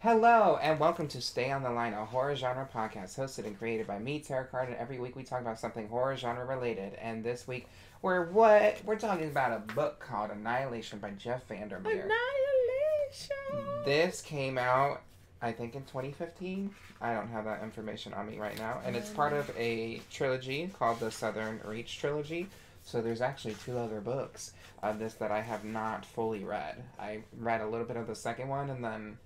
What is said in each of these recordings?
Hello, and welcome to Stay on the Line, a horror genre podcast hosted and created by me, Terrah Card, and every week we talk about something horror genre related. And this week, we're talking about a book called Annihilation by Jeff Vandermeer. Annihilation! This came out, I think, in 2015. I don't have that information on me right now. And it's part of a trilogy called the Southern Reach Trilogy. So there's actually 2 other books of this that I have not fully read. I read a little bit of the second one, and then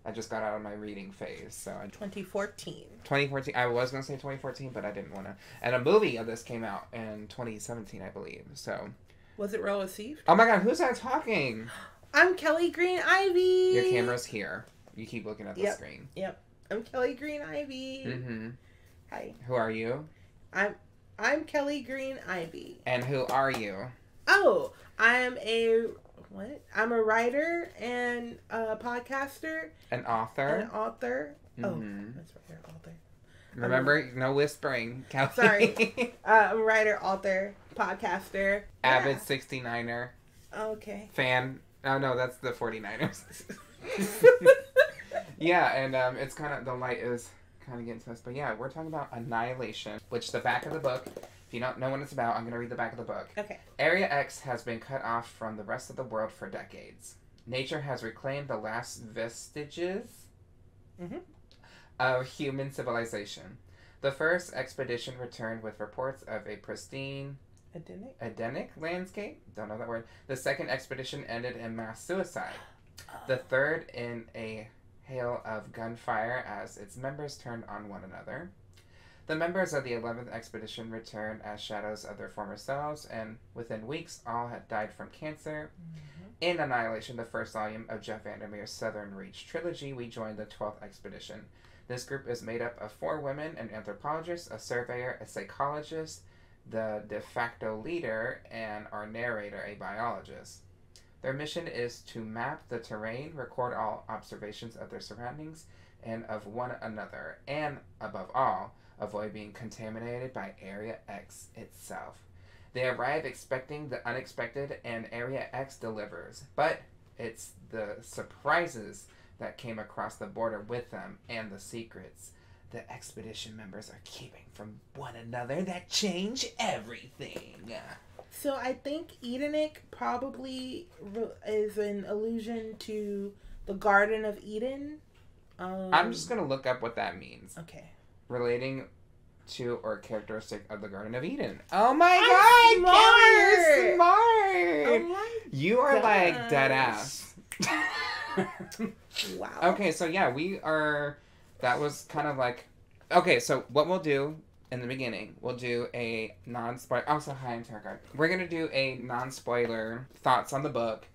I just got out of my reading phase, so 2014. 2014. I was gonna say 2014, but I didn't want to. And a movie of this came out in 2017, I believe. So, was it well received? Oh my God, who's that talking? I'm Kelli Green Ivy. Your camera's here. You keep looking at the screen. Yep. I'm Kelli Green Ivy. Mm-hmm. Hi. Who are you? I'm Kelli Green Ivy. And who are you? Oh, I'm a writer and a podcaster. An author. An author. Mm-hmm. Oh, that's right, author. Remember, no whispering. Kelli. Sorry. I'm a writer, author, podcaster. Avid 69er. Okay. Fan. Oh, no, that's the 49ers. Yeah, and it's kind of, the light is kind of getting to us. But yeah, we're talking about Annihilation, which the back of the book, if you don't know what it's about, I'm going to read the back of the book. Okay. Area X has been cut off from the rest of the world for decades. Nature has reclaimed the last vestiges of human civilization. The first expedition returned with reports of a pristine Edenic landscape. Don't know that word. The second expedition ended in mass suicide. The third in a hail of gunfire as its members turned on one another. The members of the 11th expedition returned as shadows of their former selves, and within weeks all had died from cancer. In Annihilation, the first volume of Jeff Vandermeer's Southern Reach Trilogy, we joined the 12th expedition. This group is made up of 4 women, an anthropologist, a surveyor, a psychologist, the de facto leader, and our narrator, a biologist. Their mission is to map the terrain, record all observations of their surroundings and of one another, and, above all, avoid being contaminated by Area X itself. They arrive expecting the unexpected, and Area X delivers. But it's the surprises that came across the border with them and the secrets the expedition members are keeping from one another that change everything. So I think Edenic probably is an allusion to the Garden of Eden. I'm just going to look up what that means. Okay. Relating to or characteristic of the Garden of Eden. Oh my God, Kelli, you're smart. Oh my you are gosh. Like dead ass. Wow. Okay, so yeah, that was kind of like, okay, so what we'll do in the beginning, we'll do a non-spoiler, also hi, I'm Terrah Card. We're going to do a non-spoiler thoughts on the book.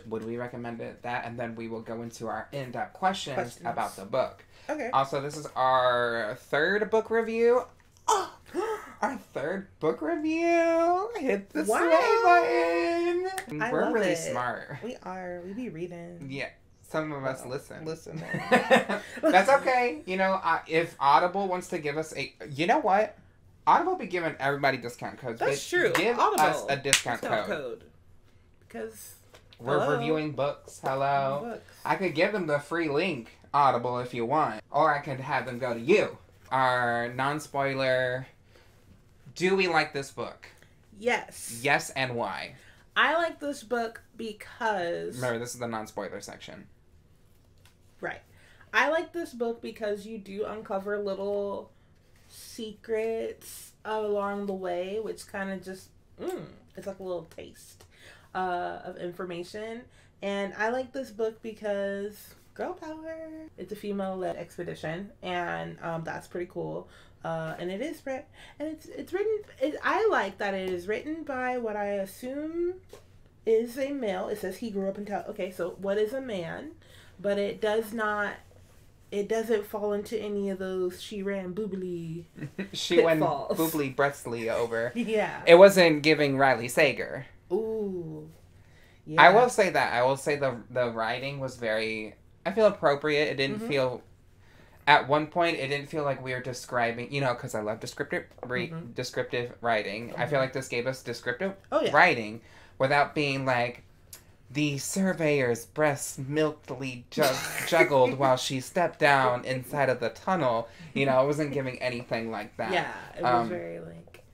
Would we recommend it? That, and then we will go into our in-depth questions about the book. Okay. Also, this is our 3rd book review. Oh, our 3rd book review. Hit the sway button. We're really smart. We are. We be reading. Yeah. Some of us listen. Listen. That's okay. You know, if Audible wants to give us you know what? Audible be giving everybody discount codes. That's true. Give Audible. us a discount code. Because we're reviewing books. Hello. Books. I could give them the free link, Audible, if you want. Or I could have them go to you. Our non-spoiler, do we like this book? Yes. Yes, and why? I like this book because... Remember, this is the non-spoiler section. Right. I like this book because you do uncover little secrets along the way, which kind of just, it's like a little taste of information. And I like this book because girl power. It's a female-led expedition, and that's pretty cool. And it is and it's written. I like that it is written by what I assume is a male. It says he grew up in Okay, so what is a man? But it does not. It doesn't fall into any of those she ran boobly. She went boobly breastly over. Yeah. It wasn't giving Riley Sager. Ooh. Yeah. I will say that. I will say the writing was very, I feel appropriate. It didn't feel, at one point, it didn't feel like we were describing, you know, because I love descriptive writing. I feel like this gave us descriptive writing without being like, the surveyor's breasts milkily juggled while she stepped down inside of the tunnel. You know, I wasn't giving anything like that. Yeah, it was very like...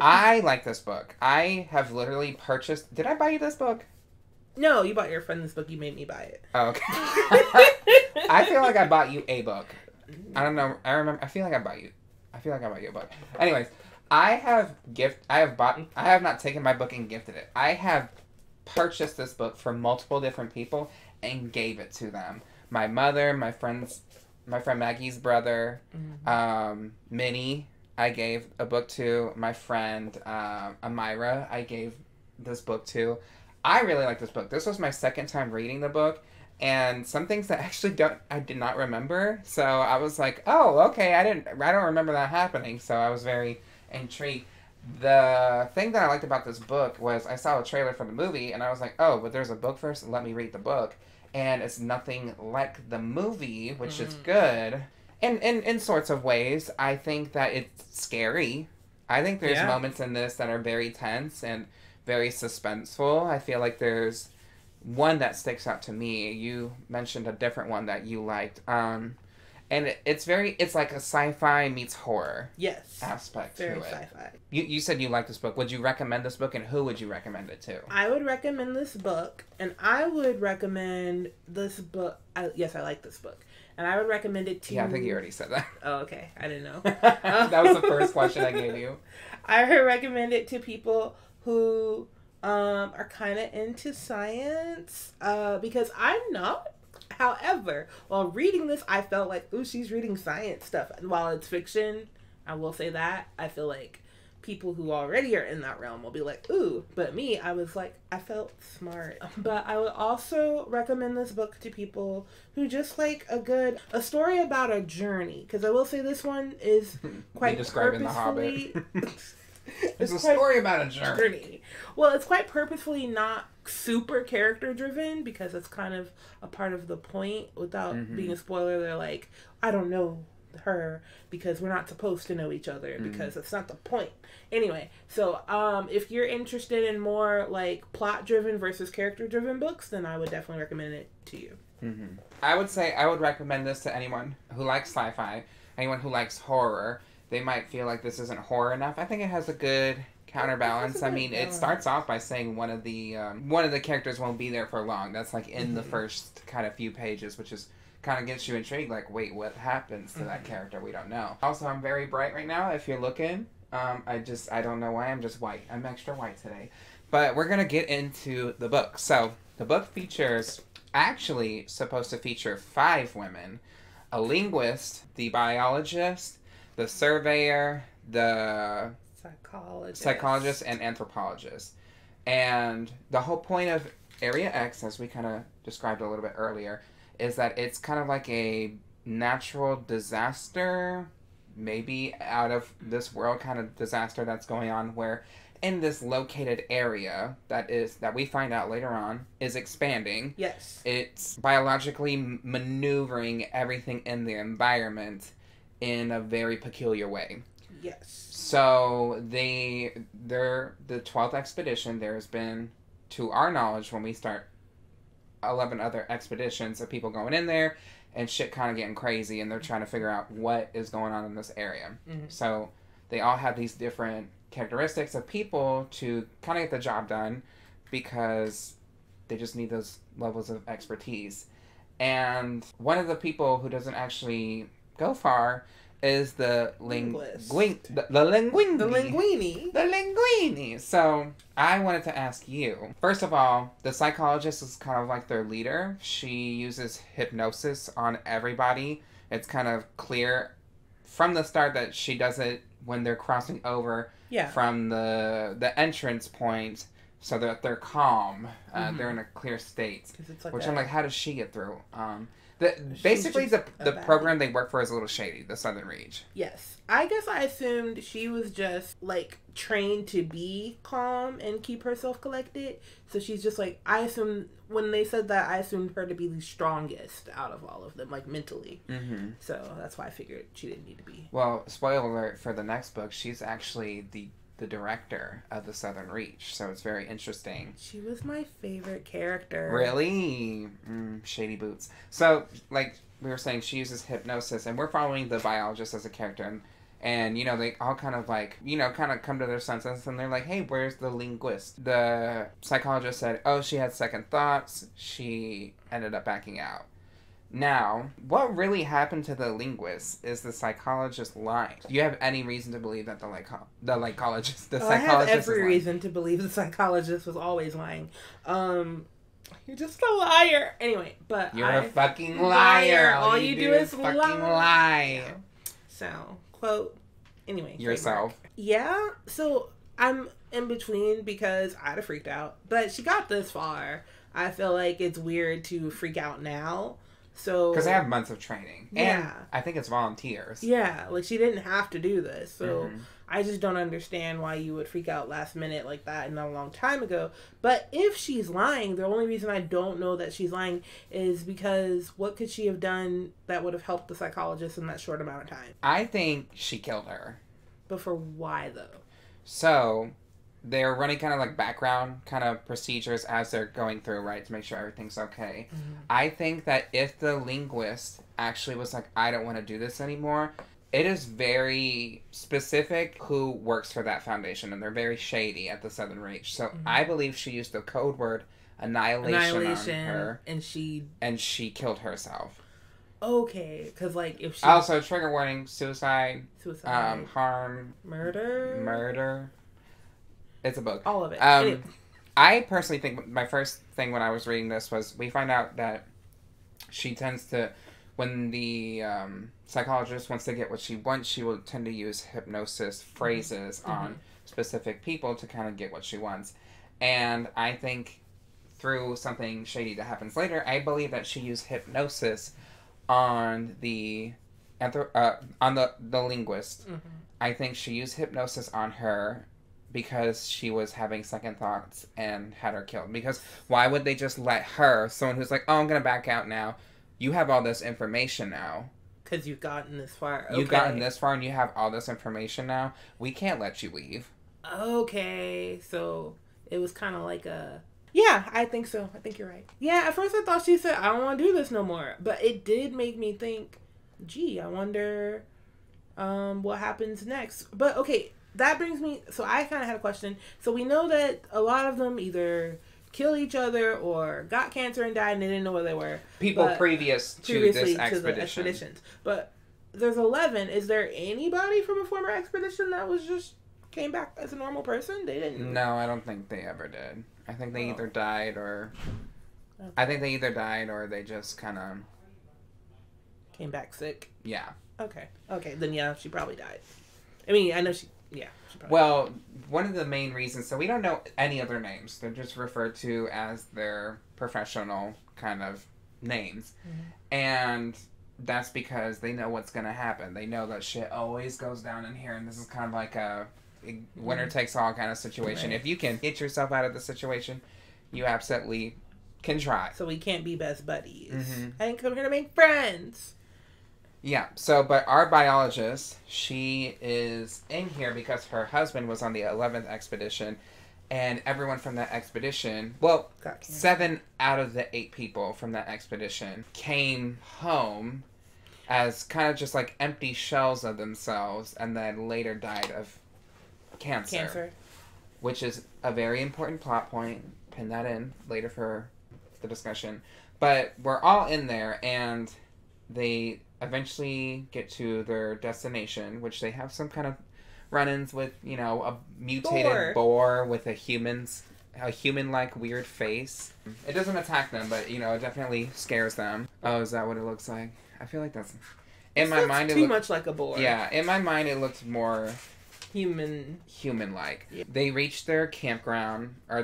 I like this book. I have literally purchased... Did I buy you this book? No, you bought your friend this book. You made me buy it. Oh, okay. I feel like I bought you a book. I don't know. I feel like I bought you a book. Anyways, I have not taken my book and gifted it. I have purchased this book for multiple different people and gave it to them. My mother, my friend Maggie's brother, Minnie, I gave a book to. My friend Amira, I gave this book to. I really like this book. This was my second time reading the book, and some things that actually I did not remember. So I was like, oh, okay, I don't remember that happening. So I was very intrigued. The thing that I liked about this book was I saw a trailer for the movie, and I was like, oh, but there's a book first. Let me read the book. And it's nothing like the movie, which is good. And in sorts of ways, I think that it's scary. I think there's moments in this that are very tense and very suspenseful. I feel like there's one that sticks out to me. You mentioned a different one that you liked. And it's like a sci-fi meets horror aspect to it. Very sci-fi. You said you liked this book. Would you recommend this book, and who would you recommend it to? I would recommend this book, and I would recommend this book. Yes, I like this book. And I would recommend it to... Yeah, I think you already said that. Oh, okay. I didn't know. That was the first question I gave you. I would recommend it to people who are kind of into science, because I'm not. However, while reading this, I felt like, ooh, she's reading science stuff. And while it's fiction, I will say that, I feel like people who already are in that realm will be like, ooh. But me, I was like, I felt smart. But I would also recommend this book to people who just like a story about a journey. Because I will say this one is quite purposefully... It's a story about a journey. Well, it's quite purposefully not super character driven, because it's kind of a part of the point. Without being a spoiler, they're like, I don't know her because we're not supposed to know each other, because it's not the point. Anyway, so if you're interested in more like plot driven versus character driven books, then I would definitely recommend it to you. I would say I would recommend this to anyone who likes sci-fi, anyone who likes horror. They might feel like this isn't horror enough. I think it has a good counterbalance. I mean, it starts off by saying one of the characters won't be there for long. That's like in the first kind of few pages, which is kind of gets you intrigued. Like, wait, what happens to that character? We don't know. Also, I'm very bright right now. If you're looking, I don't know why. I'm just white. I'm extra white today. But we're gonna get into the book. So the book actually supposed to feature 5 women: a linguist, the biologist, the surveyor, the psychologist, and anthropologist. And the whole point of Area X, as we kind of described a little bit earlier, is that it's kind of like a natural disaster, maybe out of this world kind of disaster that's going on, where in this located area that we find out later on is expanding. Yes. It's biologically maneuvering everything in the environment in a very peculiar way. Yes. So the 12th expedition, there's been, to our knowledge, when we start 11 other expeditions of people going in there and shit kind of getting crazy, and they're trying to figure out what is going on in this area. So they all have these different characteristics of people to kind of get the job done, because they just need those levels of expertise. And one of the people who doesn't actually go far is the linguini. So I wanted to ask you, first of all, the psychologist is kind of like their leader. She uses hypnosis on everybody. It's kind of clear from the start that she does it when they're crossing over from the entrance point, so that they're calm. They're in a clear state. Like I'm like, how does she get through? Basically, the program they work for is a little shady, the Southern Reach. Yes. I guess I assumed she was just, like, trained to be calm and keep herself collected. So she's just, like, I assumed, when they said that, I assumed her to be the strongest out of all of them, like, mentally. So that's why I figured she didn't need to be. Well, spoiler alert for the next book, she's actually the the director of the Southern Reach. So it's very interesting. She was my favorite character. Really? Shady boots. So, like we were saying, she uses hypnosis, and we're following the biologist as a character. And, you know, they all kind of like, you know, kind of come to their senses, and they're like, hey, where's the linguist? The psychologist said, oh, she had second thoughts. She ended up backing out. Now, what really happened to the linguist is the psychologist lying. Do you have any reason to believe that the psychologist I have every reason to believe the psychologist was always lying. You're just a liar. Anyway, but you're a fucking liar. All you do is fucking lie. Yeah. So, quote, anyway. Yourself. Trademark. Yeah, so I'm in between because I'd have freaked out. But she got this far. I feel like it's weird to freak out now. So because they have months of training. And yeah. I think it's volunteers. Yeah, like she didn't have to do this. So I just don't understand why you would freak out last minute like that and not a long time ago. But if she's lying, the only reason I don't know that she's lying is because what could she have done that would have helped the psychologist in that short amount of time? I think she killed her. But for why though? So they're running kind of like background kind of procedures as they're going through, right, to make sure everything's okay. I think that if the linguist actually was like, I don't want to do this anymore, it is very specific who works for that foundation, and they're very shady at the Southern Reach. So I believe she used the code word annihilation on her, and she killed herself. Okay, because like if she also trigger warning: suicide, harm, murder. It's a book. All of it. Anyway. I personally think my first thing when I was reading this was we find out that she tends to, when the psychologist wants to get what she wants, she will tend to use hypnosis phrases on specific people to kind of get what she wants. And I think through something shady that happens later, I believe that she used hypnosis on the linguist. I think she used hypnosis on her because she was having second thoughts and had her killed. Because why would they just let her, someone who's like, oh, I'm going to back out now, you have all this information now. Because you've gotten this far. Okay. You've gotten this far and you have all this information now. We can't let you leave. Okay, so it was kind of like a... Yeah, I think so. I think you're right. Yeah, at first I thought she said, I don't want to do this no more. But it did make me think, gee, I wonder what happens next. But okay, that brings me... So I kind of had a question. So we know that a lot of them either kill each other or got cancer and died and they didn't know where they were. People previously to this expedition. The expeditions. But there's 11. Is there anybody from a former expedition that was just came back as a normal person? They didn't... No, I don't think they ever did. I think they either died or... Okay. I think they either died or they just kind of... Came back sick? Yeah. Okay. Okay, then yeah, she probably died. I mean, I know she... Yeah. Well, one of the main reasons... So we don't know any other names. They're just referred to as their professional kind of names. And that's because they know what's going to happen. They know that shit always goes down in here. And this is kind of like a winner takes all kind of situation. Right. If you can get yourself out of the situation, you absolutely can try. So we can't be best buddies. I didn't come here to make friends. Yeah, so, but our biologist, she is in here because her husband was on the 11th expedition, and everyone from that expedition, well, 7 out of the 8 people from that expedition came home as kind of just like empty shells of themselves, and then later died of cancer. Which is a very important plot point. Pin that in later for the discussion. But we're all in there, and they eventually get to their destination, which they have some kind of run-ins with, you know, a mutated boar with a human-like weird face. It doesn't attack them, but, you know, it definitely scares them. Oh, is that what it looks like? I feel like that's... In my mind, it too much like a boar. Yeah, in my mind, it looked more... Human-like. Yeah. They reach their campground, or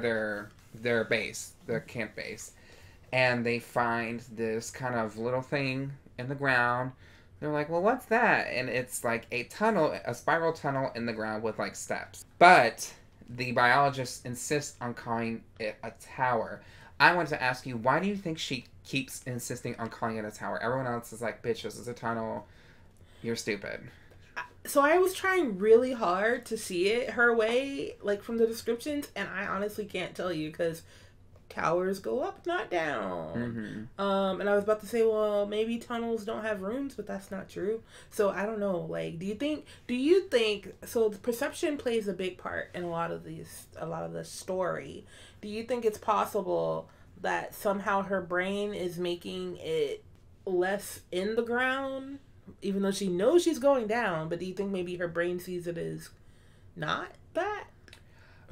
their base, their camp base, and they find this kind of little thing in the ground. They're like, well, what's that? And it's like a spiral tunnel in the ground with like steps. But the biologist insists on calling it a tower. I want to ask you, why do you think she keeps insisting on calling it a tower? Everyone else is like, bitch, this is a tunnel. You're stupid. So I was trying really hard to see it her way, like from the descriptions, and I honestly can't tell you because towers go up, not down. And I was about to say, well, maybe tunnels don't have rooms, but that's not true. So I don't know. Like, do you think? So the perception plays a big part in a lot of the story. Do you think it's possible that somehow her brain is making it less in the ground? Even though she knows she's going down, but do you think maybe her brain sees it as not that?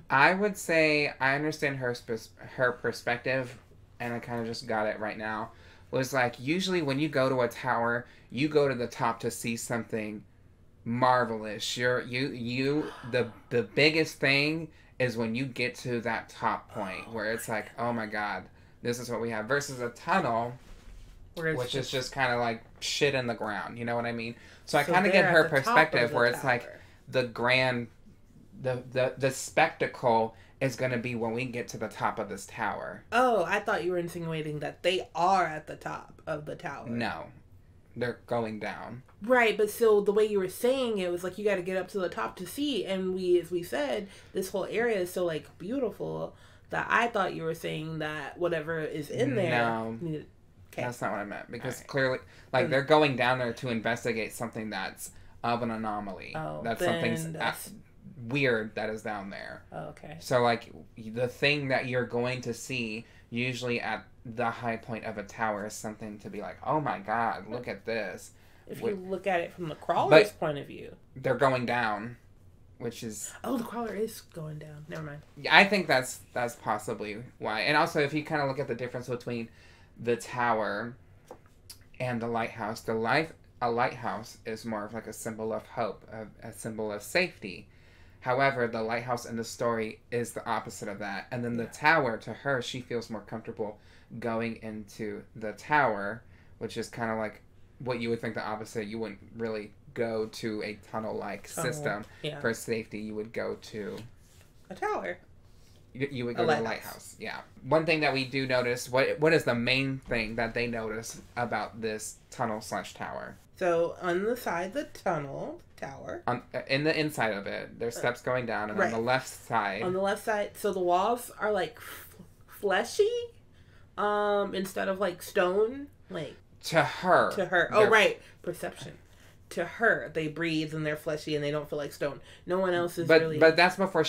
I would say I understand her perspective, and I kind of just got it right now. Was like, usually when you go to a tower, you go to the top to see something marvelous. The biggest thing is when you get to that top point where it's like, oh my god, this is what we have, versus a tunnel. Which is just kind of like shit in the ground, you know what I mean? So I kind of get her perspective where it's like the grand, the spectacle is going to be when we get to the top of this tower. Oh, I thought you were insinuating that they are at the top of the tower. No, they're going down. Right, but so the way you were saying it was like you got to get up to the top to see, and as we said, this whole area is so like beautiful that I thought you were saying that whatever is in there. No. Okay. That's not what I meant, because clearly, like, they're going down there to investigate something that's of an anomaly. Oh, that's weird that is down there. Oh, okay. So, like, the thing that you're going to see, usually at the high point of a tower, is something to be like, oh my god, look at this. If you look at it from the crawler's point of view. They're going down, which is... Oh, the crawler is going down. Never mind. I think that's possibly why. And also, if you kind of look at the difference between the tower and the lighthouse, a lighthouse is more of like a symbol of hope, a symbol of safety. However, the lighthouse in the story is the opposite of that. And then the tower, to her, she feels more comfortable going into the tower, which is kind of like what you would think the opposite. You wouldn't really go to a tunnel-like system for safety. You would go to a tower. You would go to the lighthouse. Yeah. One thing that we do notice, what is the main thing that they notice about this tunnel/tower? So, on the side of the tower. In the inside of it, there's steps going down, and on the left side. On the left side, so the walls are like fleshy, instead of like stone. Like to her. Oh, right. Perception. To her, they breathe and they're fleshy and they don't feel like stone. No one else is really. But that's before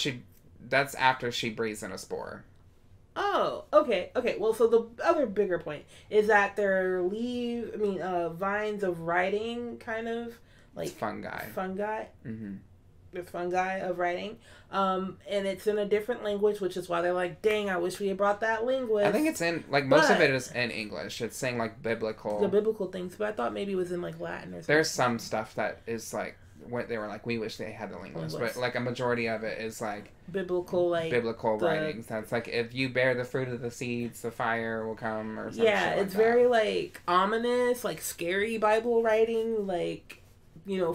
that's after she breathes in a spore. Oh, okay. Well, so the other bigger point is that they're vines of writing, kind of like it's fungi. Mm-hmm. The fungi of writing, and it's in a different language, which is why they're like, "Dang, I wish we had brought that linguist." I think it's in most of it is in English. It's saying like the biblical things, but I thought maybe it was in like Latin or something. There's some stuff that is like. What they were like, we wish they had the linguist, but like a majority of it is like biblical writings. That's like, if you bear the fruit of the seeds, the fire will come, or something. Yeah, it's very like ominous, like scary Bible writing, like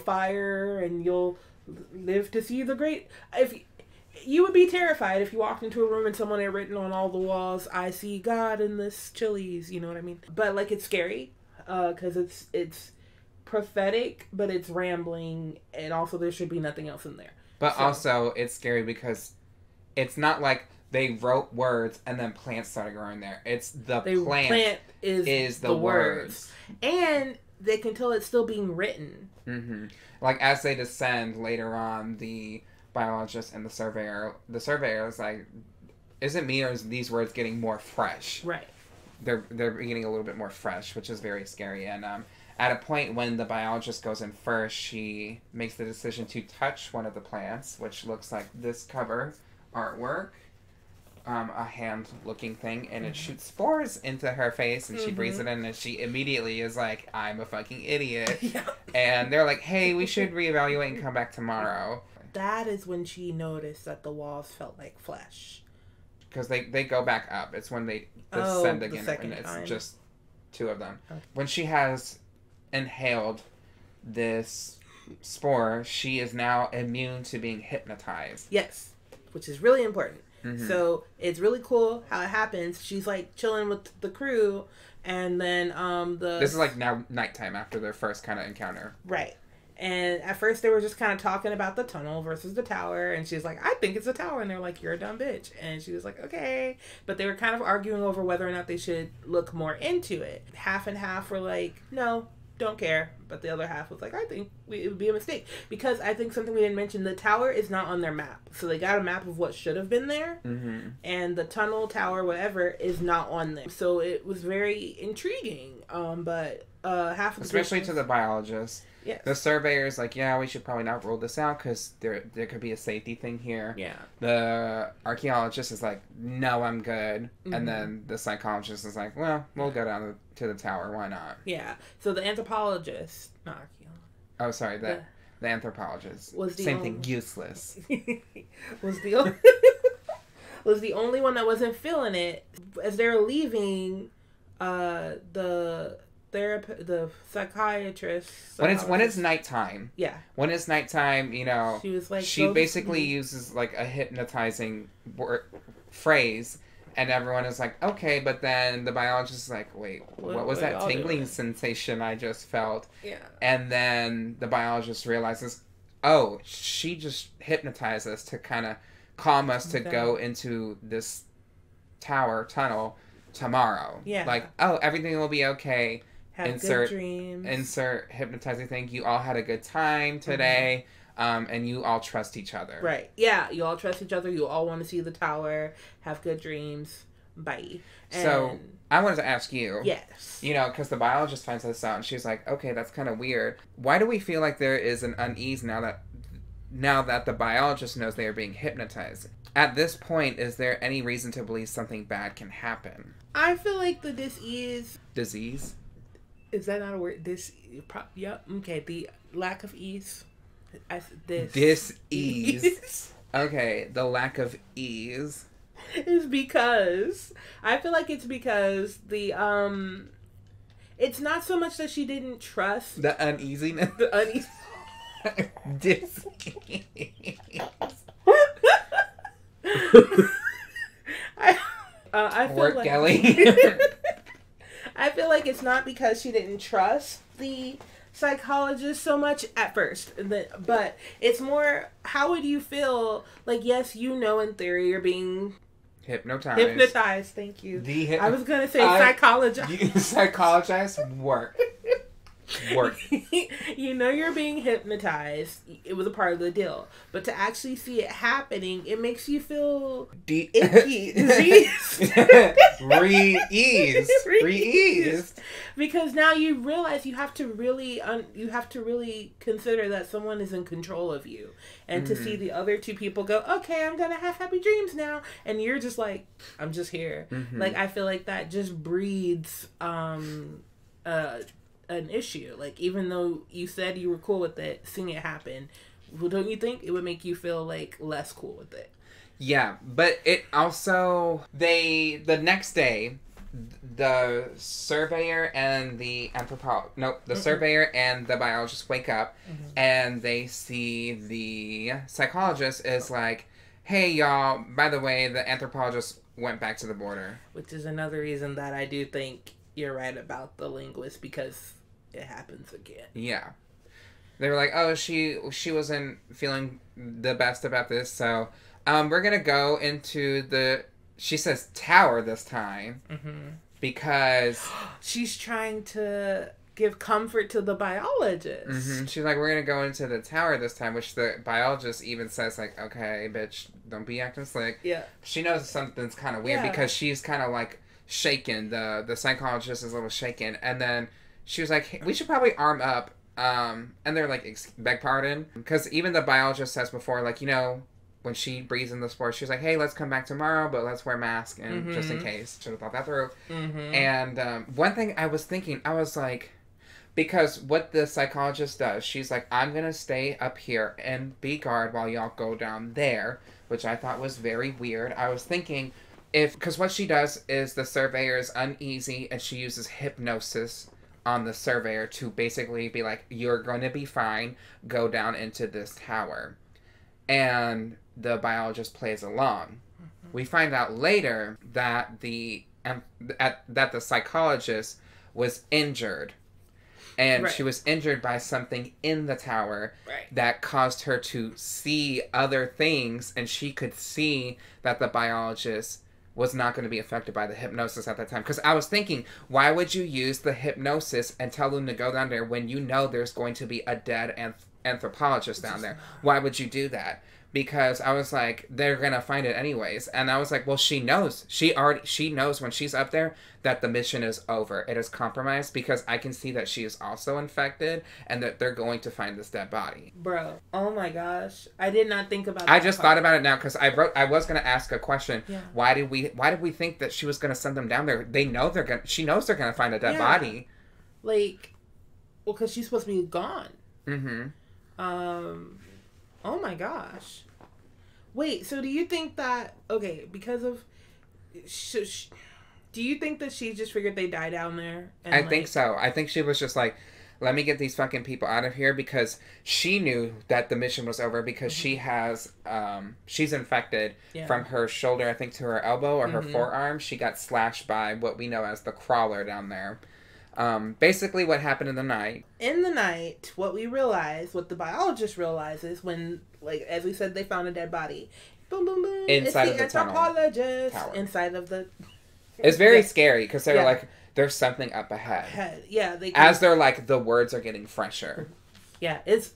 fire, and you'll live to see the great. If you would be terrified if you walked into a room and someone had written on all the walls, "I see God in this Chili's," you know what I mean? But like, it's scary, because it's prophetic, but it's rambling, and also there should be nothing else in there. But also, it's scary because it's not like they wrote words and then plants started growing there. It's the plant is the words. And they can tell it's still being written. Mm-hmm. Like, as they descend later on, the biologist and the surveyor is like, is it me or is these words getting more fresh? Right. They're getting a little bit more fresh, which is very scary. And at a point when the biologist goes in first, she makes the decision to touch one of the plants, which looks like this cover artwork, a hand-looking thing, and it shoots spores into her face, and she breathes it in, and she immediately is like, I'm a fucking idiot. Yeah. And they're like, hey, we should reevaluate and come back tomorrow. That is when she noticed that the walls felt like flesh. Because they go back up. It's when they descend again, and it's just two of them. Okay. When she has inhaled this spore, she is now immune to being hypnotized. Yes, which is really important. Mm-hmm. So it's really cool how it happens. She's like chilling with the crew, and then this is like now nighttime after their first kind of encounter. Right. And at first they were just kind of talking about the tunnel versus the tower. And she was like, I think it's a tower. And they're like, you're a dumb bitch. And she was like, okay. But they were kind of arguing over whether or not they should look more into it. Half and half were like, no, don't care. But the other half was like, I think it would be a mistake. Because I think something we didn't mention, the tower is not on their map. So they got a map of what should have been there. Mm-hmm. And the tunnel, tower, whatever, is not on there. So it was very intriguing. But half of the especially to the biologists. Yes. The surveyor's like, yeah, we should probably not rule this out because there could be a safety thing here. Yeah. The archaeologist is like, no, I'm good. Mm-hmm. And then the psychologist is like, well, we'll go down to the tower. Why not? Yeah. So the anthropologist, not archaeologist. Oh, sorry. The anthropologist. Was the same thing. Useless. was the only one that wasn't feeling it. As they were leaving, the psychiatrist. When it's nighttime. Yeah. When it's nighttime, you know, she was like, she basically uses like a hypnotizing phrase, and everyone is like, okay, but then the biologist is like, wait, what was that tingling sensation I just felt? Yeah. And then the biologist realizes, oh, she just hypnotized us to kind of calm us to go into this tunnel tomorrow. Yeah. Like, oh, everything will be okay. Have good dreams. Insert hypnotizing thing. You all had a good time today, and you all trust each other. Right. Yeah, you all trust each other. You all want to see the tower. Have good dreams. Bye. And so, I wanted to ask you. Yes. You know, because the biologist finds this out, and she's like, okay, that's kind of weird. Why do we feel like there is an unease now that the biologist knows they are being hypnotized? At this point, is there any reason to believe something bad can happen? I feel like the disease... Is that not a word? Yep. Okay. The lack of ease. Dis-ease. Okay. The lack of ease. Is because... I feel like it's because the, it's not so much that she didn't trust... The uneasiness. The uneasiness. Dis-ease. I feel Work, like... Kelli. I feel like it's not because she didn't trust the psychologist so much at first, but it's more, how would you feel? Like, yes, you know, in theory, you're being hypnotized. Thank you. I was gonna say psychologized. Psychologized. Work. You know you're being hypnotized. It was a part of the deal. But to actually see it happening, it makes you feel icky. Re-eased. Because now you realize you have to really consider that someone is in control of you. And to see the other two people go, okay, I'm going to have happy dreams now. And you're just like, I'm just here. Mm-hmm. Like, I feel like that just breeds an issue. Like, even though you said you were cool with it, seeing it happen, well, don't you think it would make you feel like less cool with it? Yeah, but it also, the next day, the surveyor and the surveyor and the biologist wake up, and they see the psychologist is like, hey y'all, by the way, the anthropologist went back to the border. Which is another reason that I do think you're right about the linguist, because it happens again. Yeah. They were like, oh, she wasn't feeling the best about this, so we're gonna go into she says tower this time, because she's trying to give comfort to the biologist. She's like, we're gonna go into the tower this time, which the biologist even says, like, okay, bitch, don't be acting slick. Yeah. She knows something's kind of weird, because she's kind of like shaken. The psychologist is a little shaken, and then she was like, hey, we should probably arm up. And they're like, beg pardon? Because even the biologist says before, like, you know, when she breathes in the spores, she's like, hey, let's come back tomorrow, but let's wear masks, and just in case. Should have thought that through. And one thing I was thinking, I was like, because what the psychologist does, she's like, I'm going to stay up here and be guard while y'all go down there, which I thought was very weird. I was thinking, because what she does is the surveyor is uneasy, and she uses hypnosis on the surveyor to basically be like, you're going to be fine, go down into this tower. And the biologist plays along. We find out later that the psychologist was injured. And she was injured by something in the tower that caused her to see other things, and she could see that the biologist was not going to be affected by the hypnosis at that time. Because I was thinking, why would you use the hypnosis and tell them to go down there when you know there's going to be a dead anthropologist down there? Why would you do that? Because I was like, they're going to find it anyways. And I was like, well, she knows. She knows when she's up there that the mission is over. It is compromised, because I can see that she is also infected and that they're going to find this dead body. Bro, oh my gosh. I did not think about that. I just thought about it now, because I was going to ask a question. Yeah. Why did we think that she was going to send them down there? She knows they're going to find a dead body. Like, well, because she's supposed to be gone. Mm-hmm. Oh my gosh. Wait, so do you think that, okay, because of, do you think that she just figured they died down there? And I think so. I think she was just like, let me get these fucking people out of here, because she knew that the mission was over, because she has, she's infected from her shoulder, I think, to her elbow or her forearm. She got slashed by what we know as the crawler down there. Basically what happened in the night. In the night, what the biologist realizes when, like, as we said, they found a dead body. Boom, boom, boom. Inside it's the of the anthropologist tower. Inside of the... It's very scary, because they're like, there's something up ahead. Yeah. As they're like, the words are getting fresher. Yeah, it's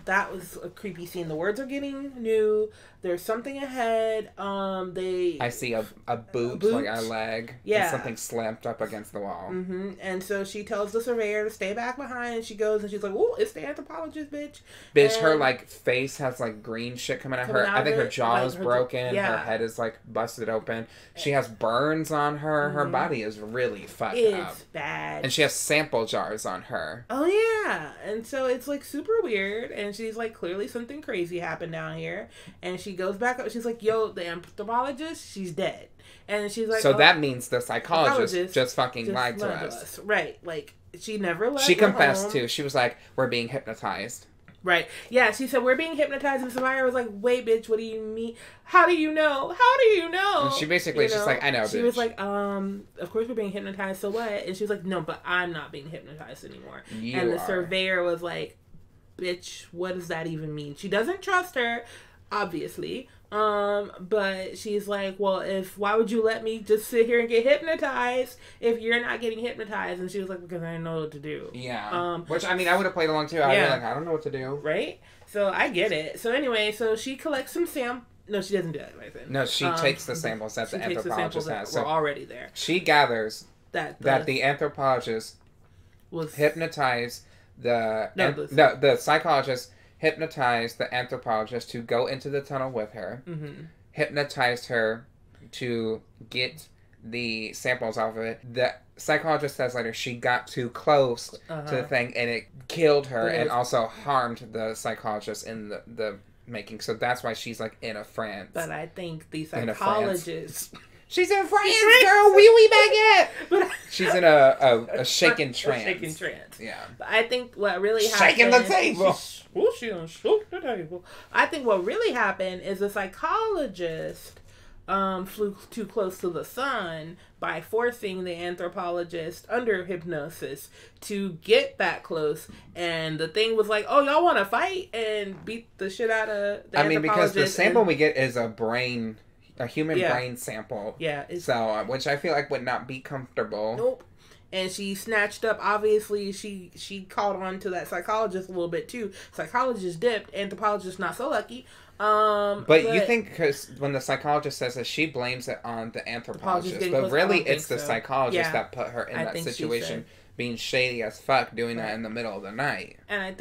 that was a creepy scene. The words are getting new. There's something ahead. I see a boot, like a leg. Yeah. And something slapped up against the wall. Mm-hmm. And so she tells the surveyor to stay back behind, and she goes and she's like, "Oh, it's the anthropologist, bitch." Bitch, her like face has like green shit coming out of her. I think her jaw is broken. Her head is like busted open. She has burns on her. Her body is really fucked up. It's bad. And she has sample jars on her. Oh yeah. And so it's like super weird, and she's like, clearly something crazy happened down here, and she goes back up. She's like, yo, the anthropologist, she's dead. And she's like, so that means the psychologist just fucking lied to us. Right. Like, she never left. She confessed too. She was like, we're being hypnotized. Right. Yeah, she said, we're being hypnotized. And Samira was like, wait, bitch, what do you mean? How do you know? How do you know? And she basically is just like, I know, bitch. She was like, of course we're being hypnotized, so what? And she was like, no, but I'm not being hypnotized anymore. And the surveyor was like, bitch, what does that even mean? She doesn't trust her, obviously. But she's like, well, why would you let me just sit here and get hypnotized if you're not getting hypnotized? And she was like, because I didn't know what to do. Yeah. Which, I mean, I would have played along too. I'd be like, I don't know what to do. Right? So I get it. So anyway, so she collects some No, she doesn't do that. No, she takes the samples that the anthropologist has. So we're already there. She gathers that the anthropologist was hypnotized the psychologist hypnotized the anthropologist to go into the tunnel with her, hypnotized her to get the samples off of it. The psychologist says later she got too close to the thing and it killed her and also harmed the psychologist in the making. So that's why she's like in a France. But I think the psychologist... She's in France, girl. Wee baguette. She's in a shaken trance. A shaken trance. Yeah. But I think what really happened... Shaking the table. She done shook the table. I think what really happened is the psychologist flew too close to the sun by forcing the anthropologist under hypnosis to get that close. And the thing was like, oh, y'all want to fight and beat the shit out of the anthropologist? Because the sample we get is a human brain sample. Yeah. So, which I feel like would not be comfortable. Nope. And she snatched up, obviously, she caught on to that psychologist a little bit, too. Psychologist dipped, anthropologist not so lucky. But you think, because when the psychologist says that, she blames it on the anthropologist. But really, it's the psychologist that put her in that situation. Being shady as fuck, doing that in the middle of the night. And I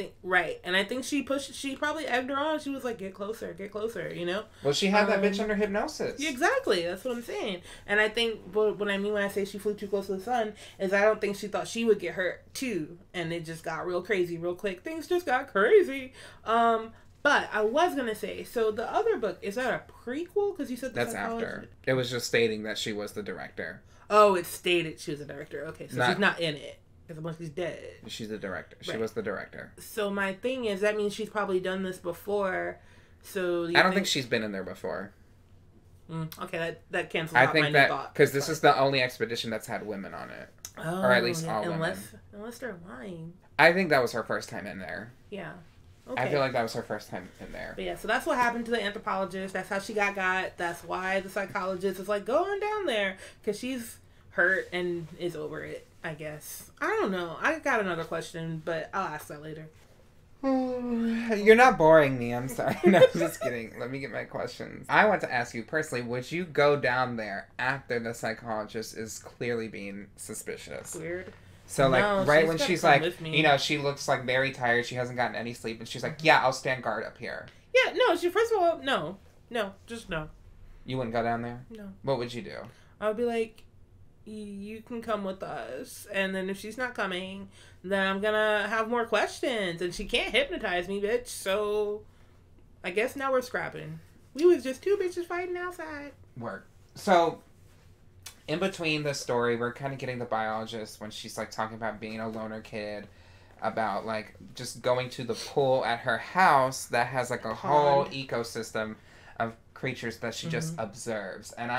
think she probably egged her on. She was like, get closer, you know? Well, she had that bitch under hypnosis. Exactly, that's what I'm saying. And I think what I mean when I say she flew too close to the sun is I don't think she thought she would get hurt too. And it just got real crazy real quick. Things just got crazy. But I was going to say, so the other book, is that a prequel? Because you said that's after. It was just stating that she was the director. Oh, it stated she was the director. Okay, so she's not in it. Because she's dead. She's the director. She was the director. So my thing is, that means she's probably done this before. So I don't think she's been in there before. Okay, that cancels out my new thought. Because this is the only expedition that's had women on it. Oh, or at least all women. Unless they're lying. I think that was her first time in there. Yeah. Okay. I feel like that was her first time in there. But yeah, so that's what happened to the anthropologist. That's how she got. That's why the psychologist is like, go on down there. Because she's hurt and is over it, I guess. I don't know. I got another question, but I'll ask that later. You're not boring me. I'm sorry. No, just kidding. Let me get my questions. I want to ask you personally, would you go down there after the psychologist is clearly being suspicious? Weird. So, like, no, right when she's like, you know, she looks, like, very tired. She hasn't gotten any sleep. And she's like, yeah, I'll stand guard up here. Yeah, no. First of all, no. No. Just no. You wouldn't go down there? No. What would you do? I would be like, you can come with us. And then if she's not coming, then I'm going to have more questions. And she can't hypnotize me, bitch. So, I guess now we're scrapping. We was just two bitches fighting outside. Work. So... in between the story, we're kind of getting the biologist when she's, like, talking about being a loner kid, about, like, just going to the pool at her house that has, like, a whole ecosystem of creatures that she just observes. And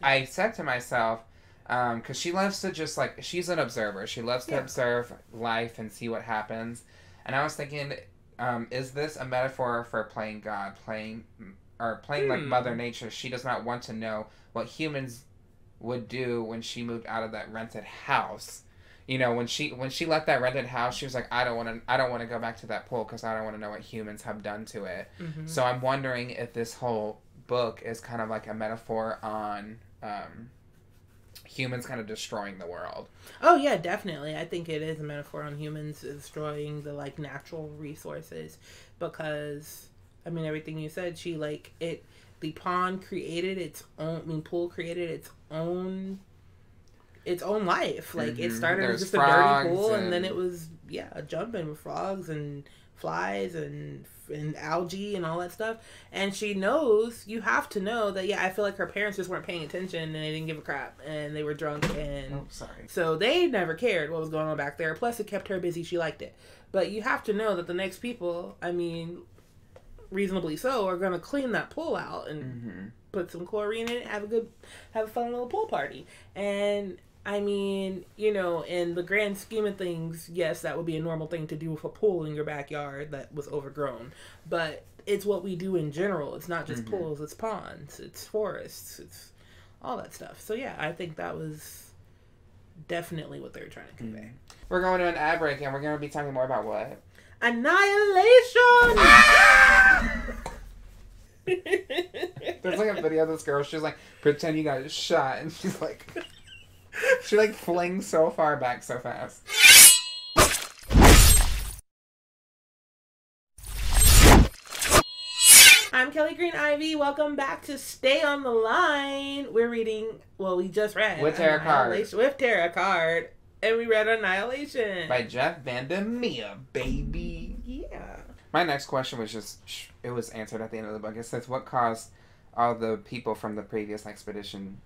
I said to myself, because she loves to just, like, she's an observer. She loves to observe life and see what happens. And I was thinking, is this a metaphor for playing God, playing like Mother Nature? She does not want to know what humans would do when she moved out of that rented house. You know, when she left that rented house, she was like, I don't want to go back to that pool because I don't want to know what humans have done to it. So I'm wondering if this whole book is kind of like a metaphor on humans kind of destroying the world. Oh yeah, definitely. I think it is a metaphor on humans destroying the, like, natural resources, because I mean, everything you said, the pond created its own, pool created its own life. Like, it started as just a dirty pool, and then it was, jumping with frogs and flies and algae and all that stuff. And she knows, you have to know that, I feel like her parents just weren't paying attention and they didn't give a crap and they were drunk and so they never cared what was going on back there. Plus, it kept her busy. She liked it. But you have to know that the next people, I mean, reasonably so, are going to clean that pool out and put some chlorine in it, have a fun little pool party. And I mean, you know, in the grand scheme of things, yes, that would be a normal thing to do with a pool in your backyard that was overgrown. But it's what we do in general. It's not just pools, it's ponds, it's forests, it's all that stuff. So yeah, I think that was definitely what they were trying to convey. We're going to an ad break and we're going to be talking more about what? Annihilation! There's like a video of this girl, she's like, pretend you got shot, and she's like, she like flings so far back so fast. I'm Kelli Green Ivy. Welcome back to Stay on the Line. We're reading, well, we just read with Terrah Card. With Terrah Card. And we read Annihilation. By Jeff Vandermeer, baby. Yeah. My next question was just, it was answered at the end of the book. It says, what caused all the people from the previous expedition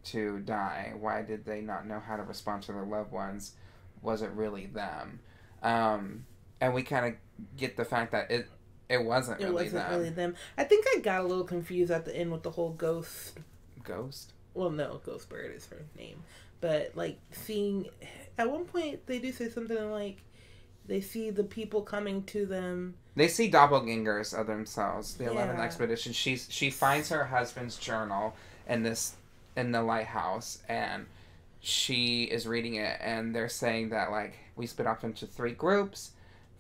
to die? Why did they not know how to respond to their loved ones? Was it really them? And we kind of get the fact that it wasn't really them. I think I got a little confused at the end with the whole ghost. Ghost? Well, no, Ghost Bird is her name. But, like, seeing... At one point, they do say something like, they see the people coming to them. They see doppelgangers of themselves. The 11th expedition. She finds her husband's journal in the lighthouse, and she is reading it, and they're saying that, like, we split off into 3 groups.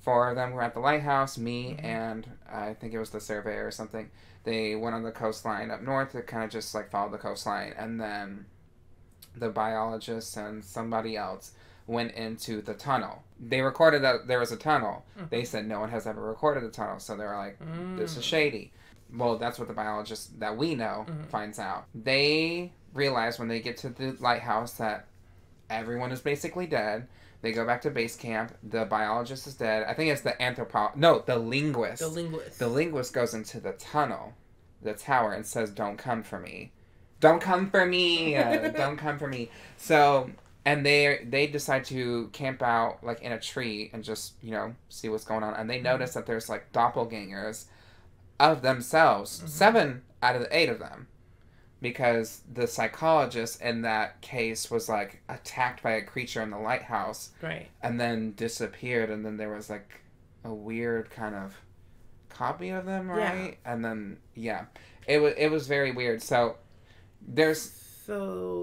4 of them were at the lighthouse, me and I think it was the surveyor or something. They went on the coastline up north to kind of just, like, follow the coastline, and then the biologist and somebody else went into the tunnel. They recorded that there was a tunnel. They said no one has ever recorded the tunnel, so they were like, this is shady. Well, that's what the biologist that we know finds out. They realize when they get to the lighthouse that everyone is basically dead. They go back to base camp. The biologist is dead. I think it's the linguist. The linguist goes into the tunnel, the tower, and says, don't come for me. Don't come for me. Don't come for me. So, and they decide to camp out, like, in a tree and just, you know, see what's going on. And they notice that there's, like, doppelgangers of themselves. 7 out of the 8 of them. because the psychologist in that case was like attacked by a creature in the lighthouse, right, and then disappeared, and then there was like a weird kind of copy of them, right? Yeah. And then it was very weird. So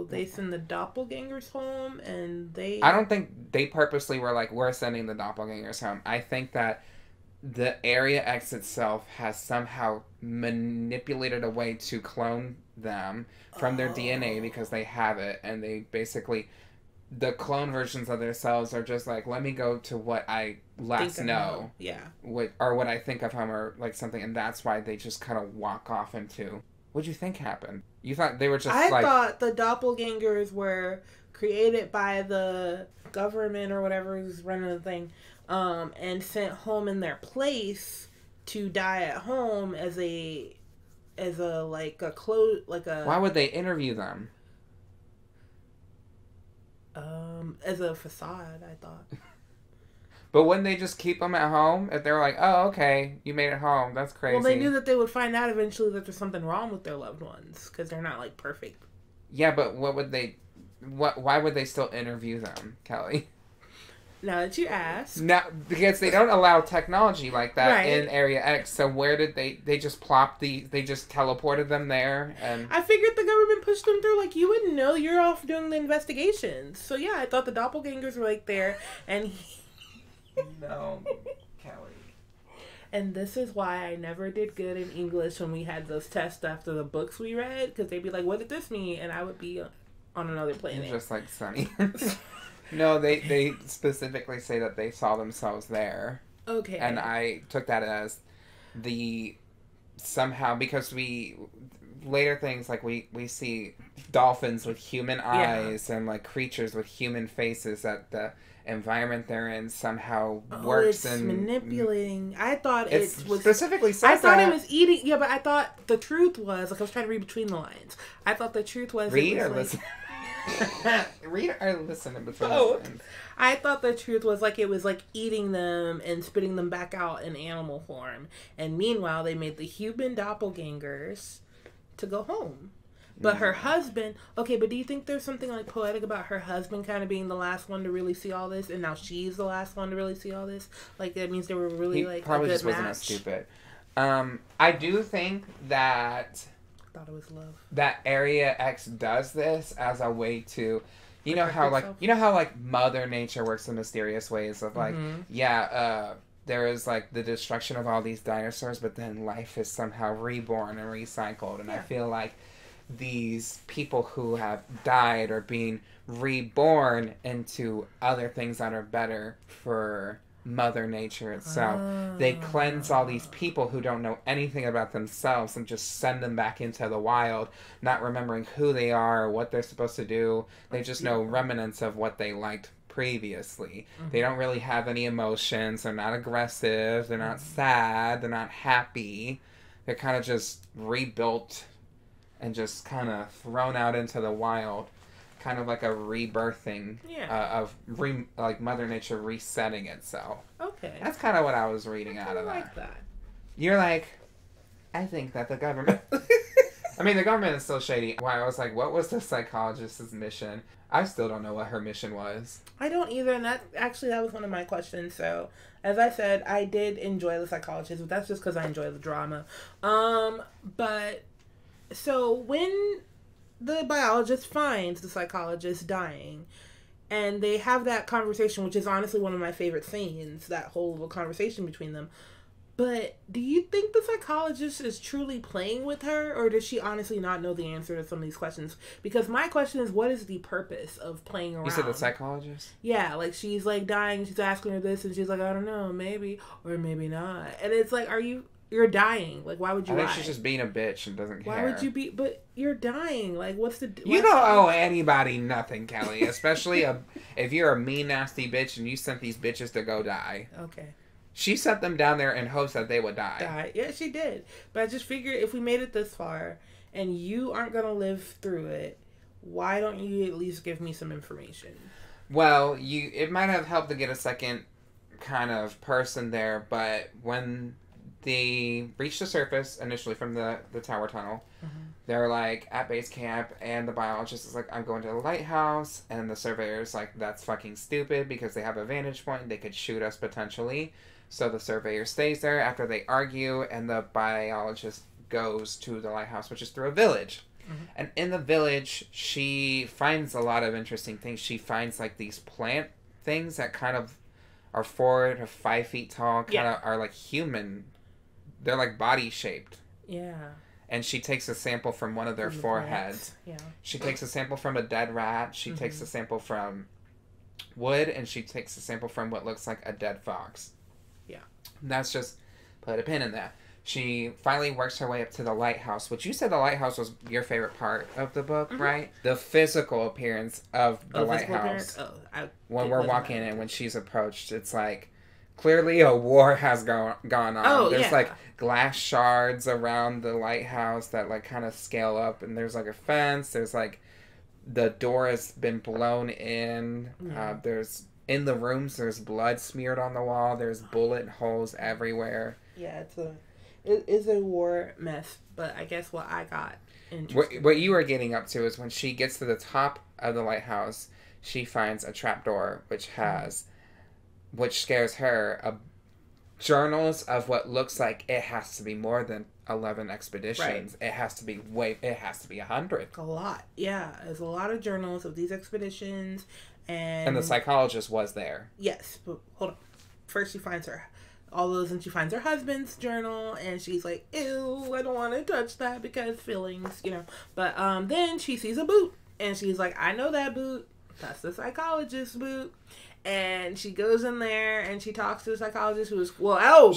they send the doppelgangers home, and I don't think they purposely were like, we're sending the doppelgangers home. I think that the Area X itself has somehow manipulated a way to clone them from their DNA because they have it, and they basically, the clone versions of themselves are just like, let me go to what I last know. Yeah. What I think of him, or like something, and that's why they just kind of walk off into... What'd you think happened? You thought they were just I thought the doppelgangers were created by the government or whatever who's running the thing, and sent home in their place to die at home as a Why would they interview them? As a facade, I thought. But wouldn't they just keep them at home if they were like, oh, okay, you made it home? That's crazy. Well, they knew that they would find out eventually that there's something wrong with their loved ones because they're not like perfect. Yeah, but why would they still interview them, Kelly? Now that you ask. Now, because they don't allow technology like that in Area X, so where did they just they just teleported them there? And I figured the government pushed them through, like, you wouldn't know, you're off doing the investigations. So yeah, I thought the doppelgangers were like there, and No, Kelly. And this is why I never did good in English when we had those tests after the books we read, because they'd be like, what did this mean? And I would be on another planet. Just like Sunny. No, they specifically say that they saw themselves there. Okay. And I took that as somehow, because later things, like we see dolphins with human eyes and like creatures with human faces, that the environment they're in somehow works and manipulating. I thought it was specifically says I thought it was eating. Yeah, but I thought the truth was, like, I was trying to read between the lines. I thought the truth was read or listen. Read or listen in between the lines. I thought the truth was like it was like eating them and spitting them back out in animal form. And meanwhile, they made the human doppelgangers to go home. But her husband, okay, but do you think there's something like poetic about her husband kind of being the last one to really see all this, and now she's the last one to really see all this? Like, that means they were really like probably a good just wasn't as stupid. I do think that I thought it was love. That Area X does this as a way to, you know how like Mother Nature works in mysterious ways of like, there is like the destruction of all these dinosaurs, but then life is somehow reborn and recycled, and I feel like these people who have died are being reborn into other things that are better for Mother Nature itself. They cleanse all these people who don't know anything about themselves and just send them back into the wild, not remembering who they are or what they're supposed to do. They just know remnants of what they liked previously. They don't really have any emotions. They're not aggressive. They're not sad. They're not happy. They're kind of just rebuilt and just kind of thrown out into the wild, kind of like a rebirthing like Mother Nature resetting itself. Okay. That's kind of what I was reading out of that. I like that. You're like, I think that the government... I mean, the government is still shady. Why? I was like, what was the psychologist's mission? I still don't know what her mission was. I don't either, and that was one of my questions. So, as I said, I did enjoy the psychologist, but that's just because I enjoy the drama. But... So when the biologist finds the psychologist dying, and they have that conversation, which is honestly one of my favorite scenes, that whole little conversation between them. But do you think the psychologist is truly playing with her, or does she honestly not know the answer to some of these questions? Because my question is, what is the purpose of playing around? You said the psychologist? Yeah, like she's like dying, she's asking her this, and she's like, I don't know, maybe, or maybe not. And it's like, you're dying. Like, why would you lie? I think she's just being a bitch and doesn't care. Why would you be... But you're dying. Like, what's the... You don't owe anybody nothing, Kelly. Especially if you're a mean, nasty bitch and you sent these bitches to go die. Okay. She sent them down there in hopes that they would die. Yeah, she did. But I just figured if we made it this far and you aren't going to live through it, why don't you at least give me some information? Well, it might have helped to get a second kind of person there, but when they reach the surface initially from the tower tunnel. They're like at base camp, and the biologist is like, I'm going to the lighthouse, and the surveyor's like, that's fucking stupid because they have a vantage point, they could shoot us potentially. So the surveyor stays there after they argue, and the biologist goes to the lighthouse, which is through a village. And in the village, she finds a lot of interesting things. She finds like these plant things that kind of are 4 to 5 feet tall, kind of are like human. They're like body shaped. Yeah. And she takes a sample from one of their foreheads. Yeah. She takes a sample from a dead rat. She takes a sample from wood, and she takes a sample from what looks like a dead fox. Yeah. And that's just put a pin in that. She finally works her way up to the lighthouse, which you said the lighthouse was your favorite part of the book, right? The physical appearance of the lighthouse. When we're walking in, when she's approached, it's like, clearly a war has gone on. There's like glass shards around the lighthouse that like kind of scale up, and there's like a fence. There's like, the door has been blown in. There's, in the rooms, there's blood smeared on the wall. There's bullet holes everywhere. Yeah, it is a war mess, but I guess what I got interesting. What you were getting up to is when she gets to the top of the lighthouse, she finds a trapdoor which scares her, journals of what looks like it has to be more than 11 expeditions. Right. It has to be 100. A lot. Yeah, there's a lot of journals of these expeditions, and the psychologist was there. Yes, but hold on. First she finds and she finds her husband's journal, and she's like, ew, I don't want to touch that because feelings, But then she sees a boot, and she's like, I know that boot. That's the psychologist's boot. And she goes in there, and she talks to the psychologist who is,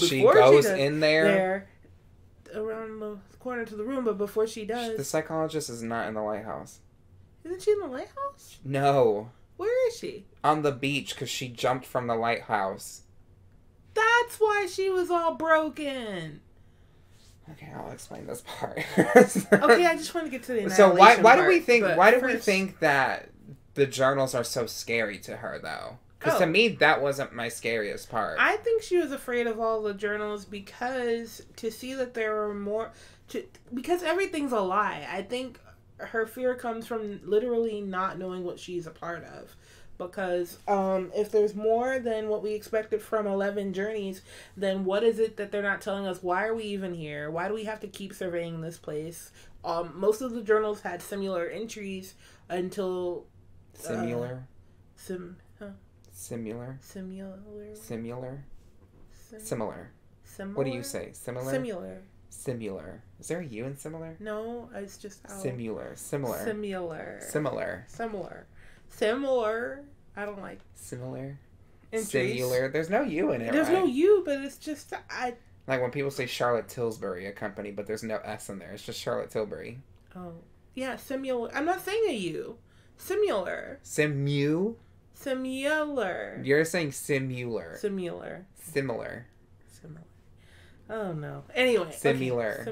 she goes in there around the corner to the room, but before she does... The psychologist is not in the lighthouse. Isn't she in the lighthouse? No. Where is she? On the beach, because she jumped from the lighthouse. That's why she was all broken. Okay, I'll explain this part. Okay, I just want to get to the annihilation So why do we part, think that the journals are so scary to her, though? Because to me, that wasn't my scariest part. I think she was afraid of all the journals because to see that there were more... because everything's a lie. I think her fear comes from literally not knowing what she's a part of. Because if there's more than what we expected from 11 journeys, then what is it that they're not telling us? Why are we even here? Why do we have to keep surveying this place? Most of the journals had similar entries until... Similar? Similar. What do you say? Similar? Similar. Similar. Is there a U in similar? No, it's just how... Similar. I don't like... Similar. Similar. There's no U in it, There's no U, but it's just... Like when people say Charlotte Tilbury, a company, but there's no S in there. It's just Charlotte Tilbury. Oh. Yeah, similar. I'm not saying a U. Similar. Similar. You're saying similar. Similar. Oh no. Anyway. Similar.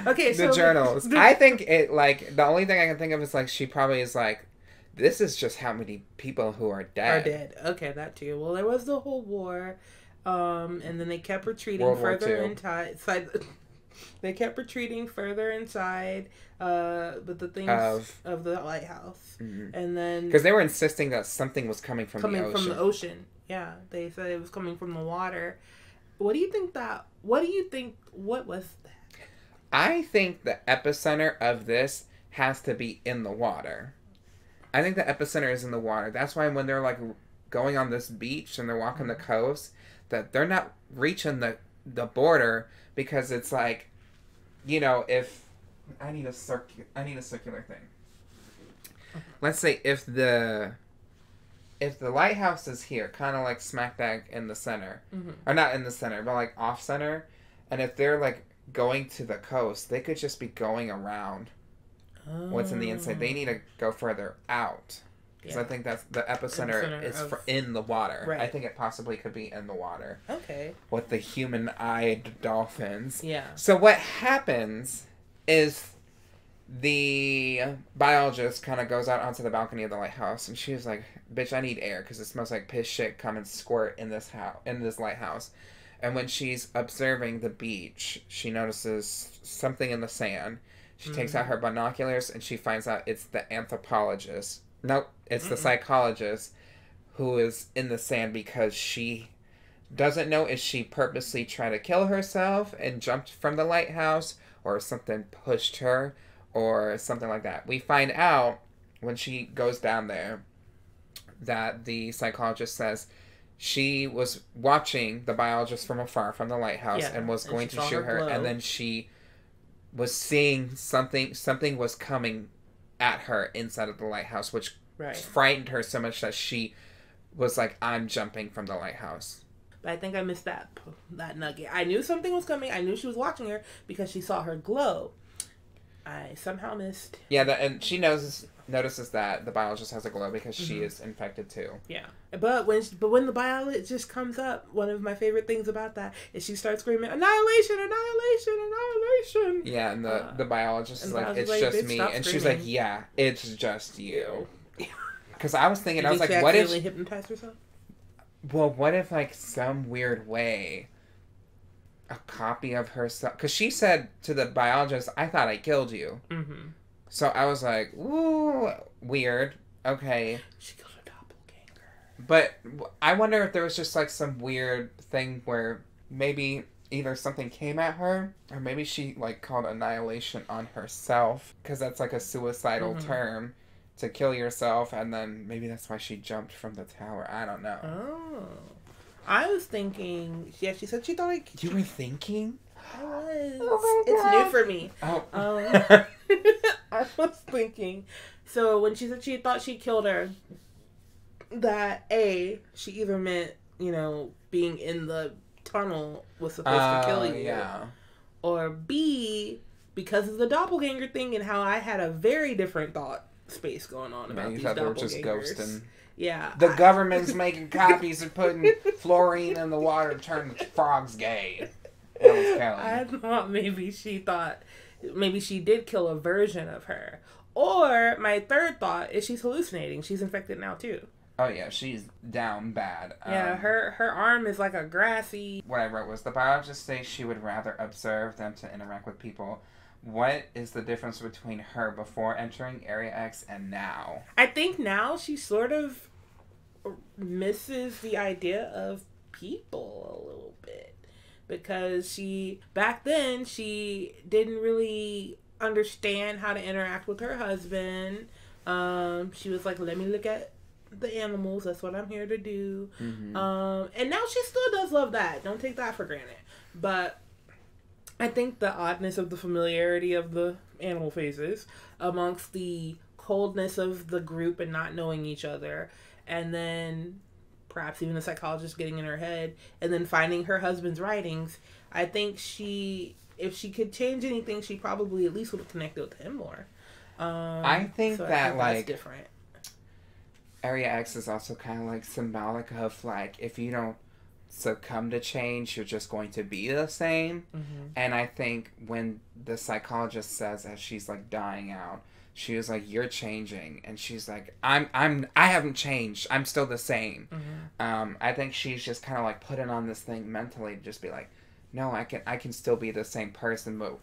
Okay, so the journals. I think it, like, the only thing I can think of is like she probably is like, this is just how many people who are dead. Okay, that too. Well, there was the whole war, and then they kept retreating further inside. They kept retreating further inside, but the things of the lighthouse, and then because they were insisting that something was coming from the ocean. Yeah, they said it was coming from the water. What do you think? What was that? I think the epicenter of this has to be in the water. I think the epicenter is in the water. That's why when they're like going on this beach and they're walking the coast, that they're not reaching the border, because it's like, if I need a circular thing. Let's say if the lighthouse is here, kind of like smack dab in the center, or not in the center, but like off center, and if they're like going to the coast, they could just be going around what's in the inside. They need to go further out, because I think that's the epicenter is in the water. Right. I think it possibly could be in the water. Okay. With the human-eyed dolphins. Yeah. So what happens is the biologist kind of goes out onto the balcony of the lighthouse, and she's like, "Bitch, I need air because it smells like piss shit come and squirt in this lighthouse." And when she's observing the beach, she notices something in the sand. She takes out her binoculars and she finds out it's the anthropologist. Nope, it's the psychologist who is in the sand because she doesn't know if she purposely tried to kill herself and jumped from the lighthouse or something pushed her or something like that. We find out when she goes down there that the psychologist says she was watching the biologist from afar from the lighthouse and was going to shoot her, and then she was seeing something was coming at her inside of the lighthouse, which frightened her so much that she was like, I'm jumping from the lighthouse. But I think I missed that nugget. I knew something was coming. I knew she was watching her because she saw her glow. I somehow missed. Yeah, and she notices that the biologist has a glow because she is infected too. Yeah, but when the biologist comes up, one of my favorite things about that is she starts screaming, "Annihilation! Annihilation! Annihilation!" Yeah, and the biologist is like, "It's just me," and she's like, "Yeah, it's just you." Because I was thinking, I was like, "What if?" She hypnotized herself? Well, what if like some weird way a copy of herself, because she said to the biologist, I thought I killed you. So I was like, ooh, weird. Okay. She killed a doppelganger. But I wonder if there was just like some weird thing where maybe either something came at her or maybe she like called annihilation on herself, because that's like a suicidal term to kill yourself, and then maybe that's why she jumped from the tower. I don't know. Oh. I was thinking, yeah, she said she thought You were thinking? I was. Oh my God. It's new for me. Oh. I was thinking, so when she said she thought she killed her, that A, she either meant, being in the tunnel was supposed to kill you. Yeah. Or B, because of the doppelganger thing and how I had a very different thought space going on about these doppelgangers. They were just ghosting. Yeah. The government's making copies and putting fluorine in the water to turn the frogs gay. That was Kelli. I thought maybe she did kill a version of her. Or my third thought is she's hallucinating. She's infected now too. Oh yeah, she's down bad. Yeah, her arm is like a grassy... What I wrote was, the biologist says she would rather observe than to interact with people. What is the difference between her before entering Area X and now? I think now she sort of misses the idea of people a little bit. Because back then, she didn't really understand how to interact with her husband. She was like, let me look at the animals. That's what I'm here to do. And now she still does love that. Don't take that for granted. But I think the oddness of the familiarity of the animal faces amongst the coldness of the group and not knowing each other, and then perhaps even the psychologist getting in her head, and then finding her husband's writings, I think if she could change anything, she probably at least would have connected with him more. I think that that's different. Area X is also kind of like symbolic of like, if you don't succumb to change, you're just going to be the same. And I think when the psychologist says, as she's like dying out, she was like, you're changing, and she's like, I haven't changed, I'm still the same. I think she's just kind of like putting on this thing mentally to just be like, no, I can still be the same person. But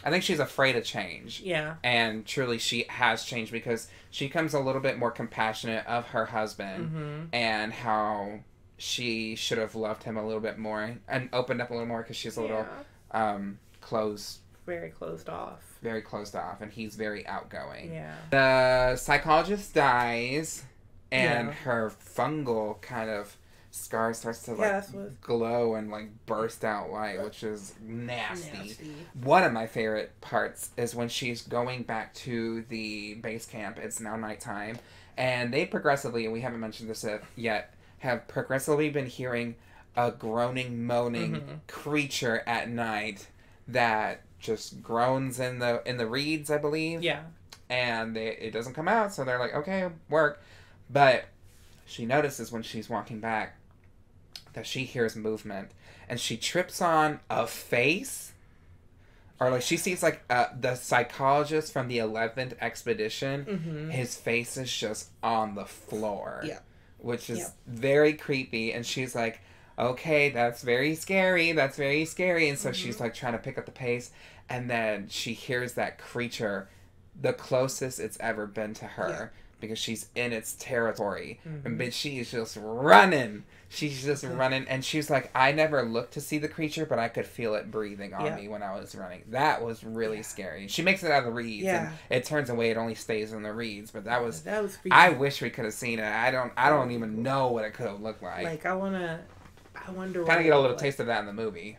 I think she's afraid of change. Yeah. And truly she has changed, because she becomes a little bit more compassionate of her husband and how she should have loved him a little bit more and opened up a little more, because she's a little closed. Very closed off. And he's very outgoing. Yeah. The psychologist dies, and her fungal kind of scar starts to glow and like burst out light, which is nasty. One of my favorite parts is when she's going back to the base camp. It's now nighttime, and they progressively, and we haven't mentioned this yet, have progressively been hearing a groaning, moaning creature at night that just groans in the reeds, I believe. Yeah. And it doesn't come out, so they're like, okay, work. But she notices when she's walking back that she hears movement, and she trips on a face Or like she sees like the psychologist from the 11th expedition. His face is just on the floor. Yeah. Which is very creepy. And she's like, okay, that's very scary. That's very scary. And so she's like trying to pick up the pace. And then she hears that creature, the closest it's ever been to her. Because she's in its territory. But she is just running. She's just running. And she's like, I never looked to see the creature, but I could feel it breathing on me when I was running. That was really scary. She makes it out of the reeds. And it turns away. It only stays in the reeds. But that was creepy. I wish we could have seen it. I don't even know what it could have looked like. Like, I wonder what kind of get a little taste of that in the movie.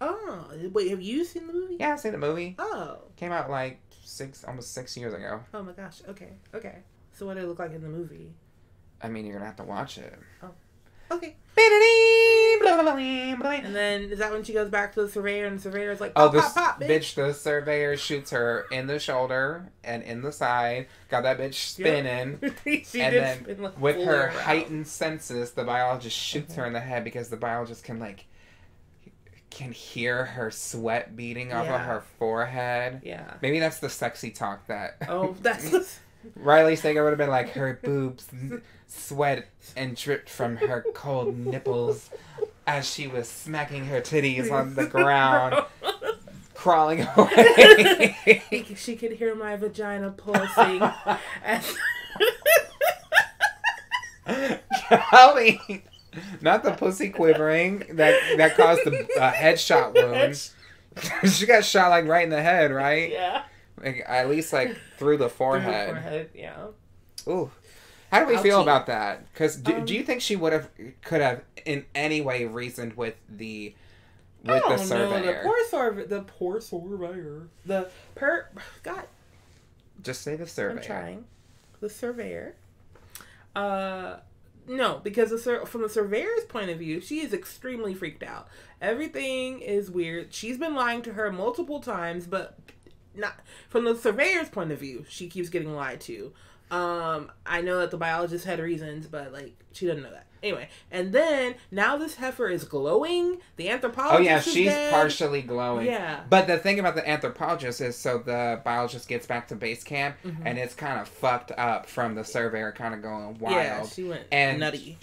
Oh. Wait, have you seen the movie? Yeah, I've seen the movie. Oh. Came out like almost 6 years ago. Oh my gosh. Okay. So what did it look like in the movie? I mean, you're going to have to watch it. Oh. Okay. And then, is that when she goes back to the surveyor and the surveyor's like, pop, pop, bitch. The surveyor shoots her in the shoulder and in the side. Got that bitch spinning. And then spin like with her heightened senses, the biologist shoots her in the head because the biologist can hear her sweat beating off of her forehead. Yeah. Maybe that's the sexy talk that... Oh, that's... Riley Sager would have been like, her boobs sweat and dripped from her cold nipples as she was smacking her titties on the ground, crawling away. She could hear my vagina pulsing. Golly. Not the pussy quivering that caused the headshot wound. She got shot like right in the head, right? Yeah. Like, at least like through the forehead. Through the forehead, yeah. Ooh. How do we feel about that? Because do you think she could have in any way reasoned with the surveyor? The poor surveyor. God. Just say the surveyor. I'm trying. The surveyor. No, because from the surveyor's point of view, she is extremely freaked out. Everything is weird. She's been lying to her multiple times, but not from the surveyor's point of view. She keeps getting lied to. I know that the biologist had reasons, but like she doesn't know that. Anyway, and then now this heifer is glowing. The anthropologist is she's dead. Partially glowing. Yeah. But the thing about the anthropologist is, so the biologist gets back to base camp, and it's kind of fucked up from the surveyor kind of going wild. Yeah, she went nutty.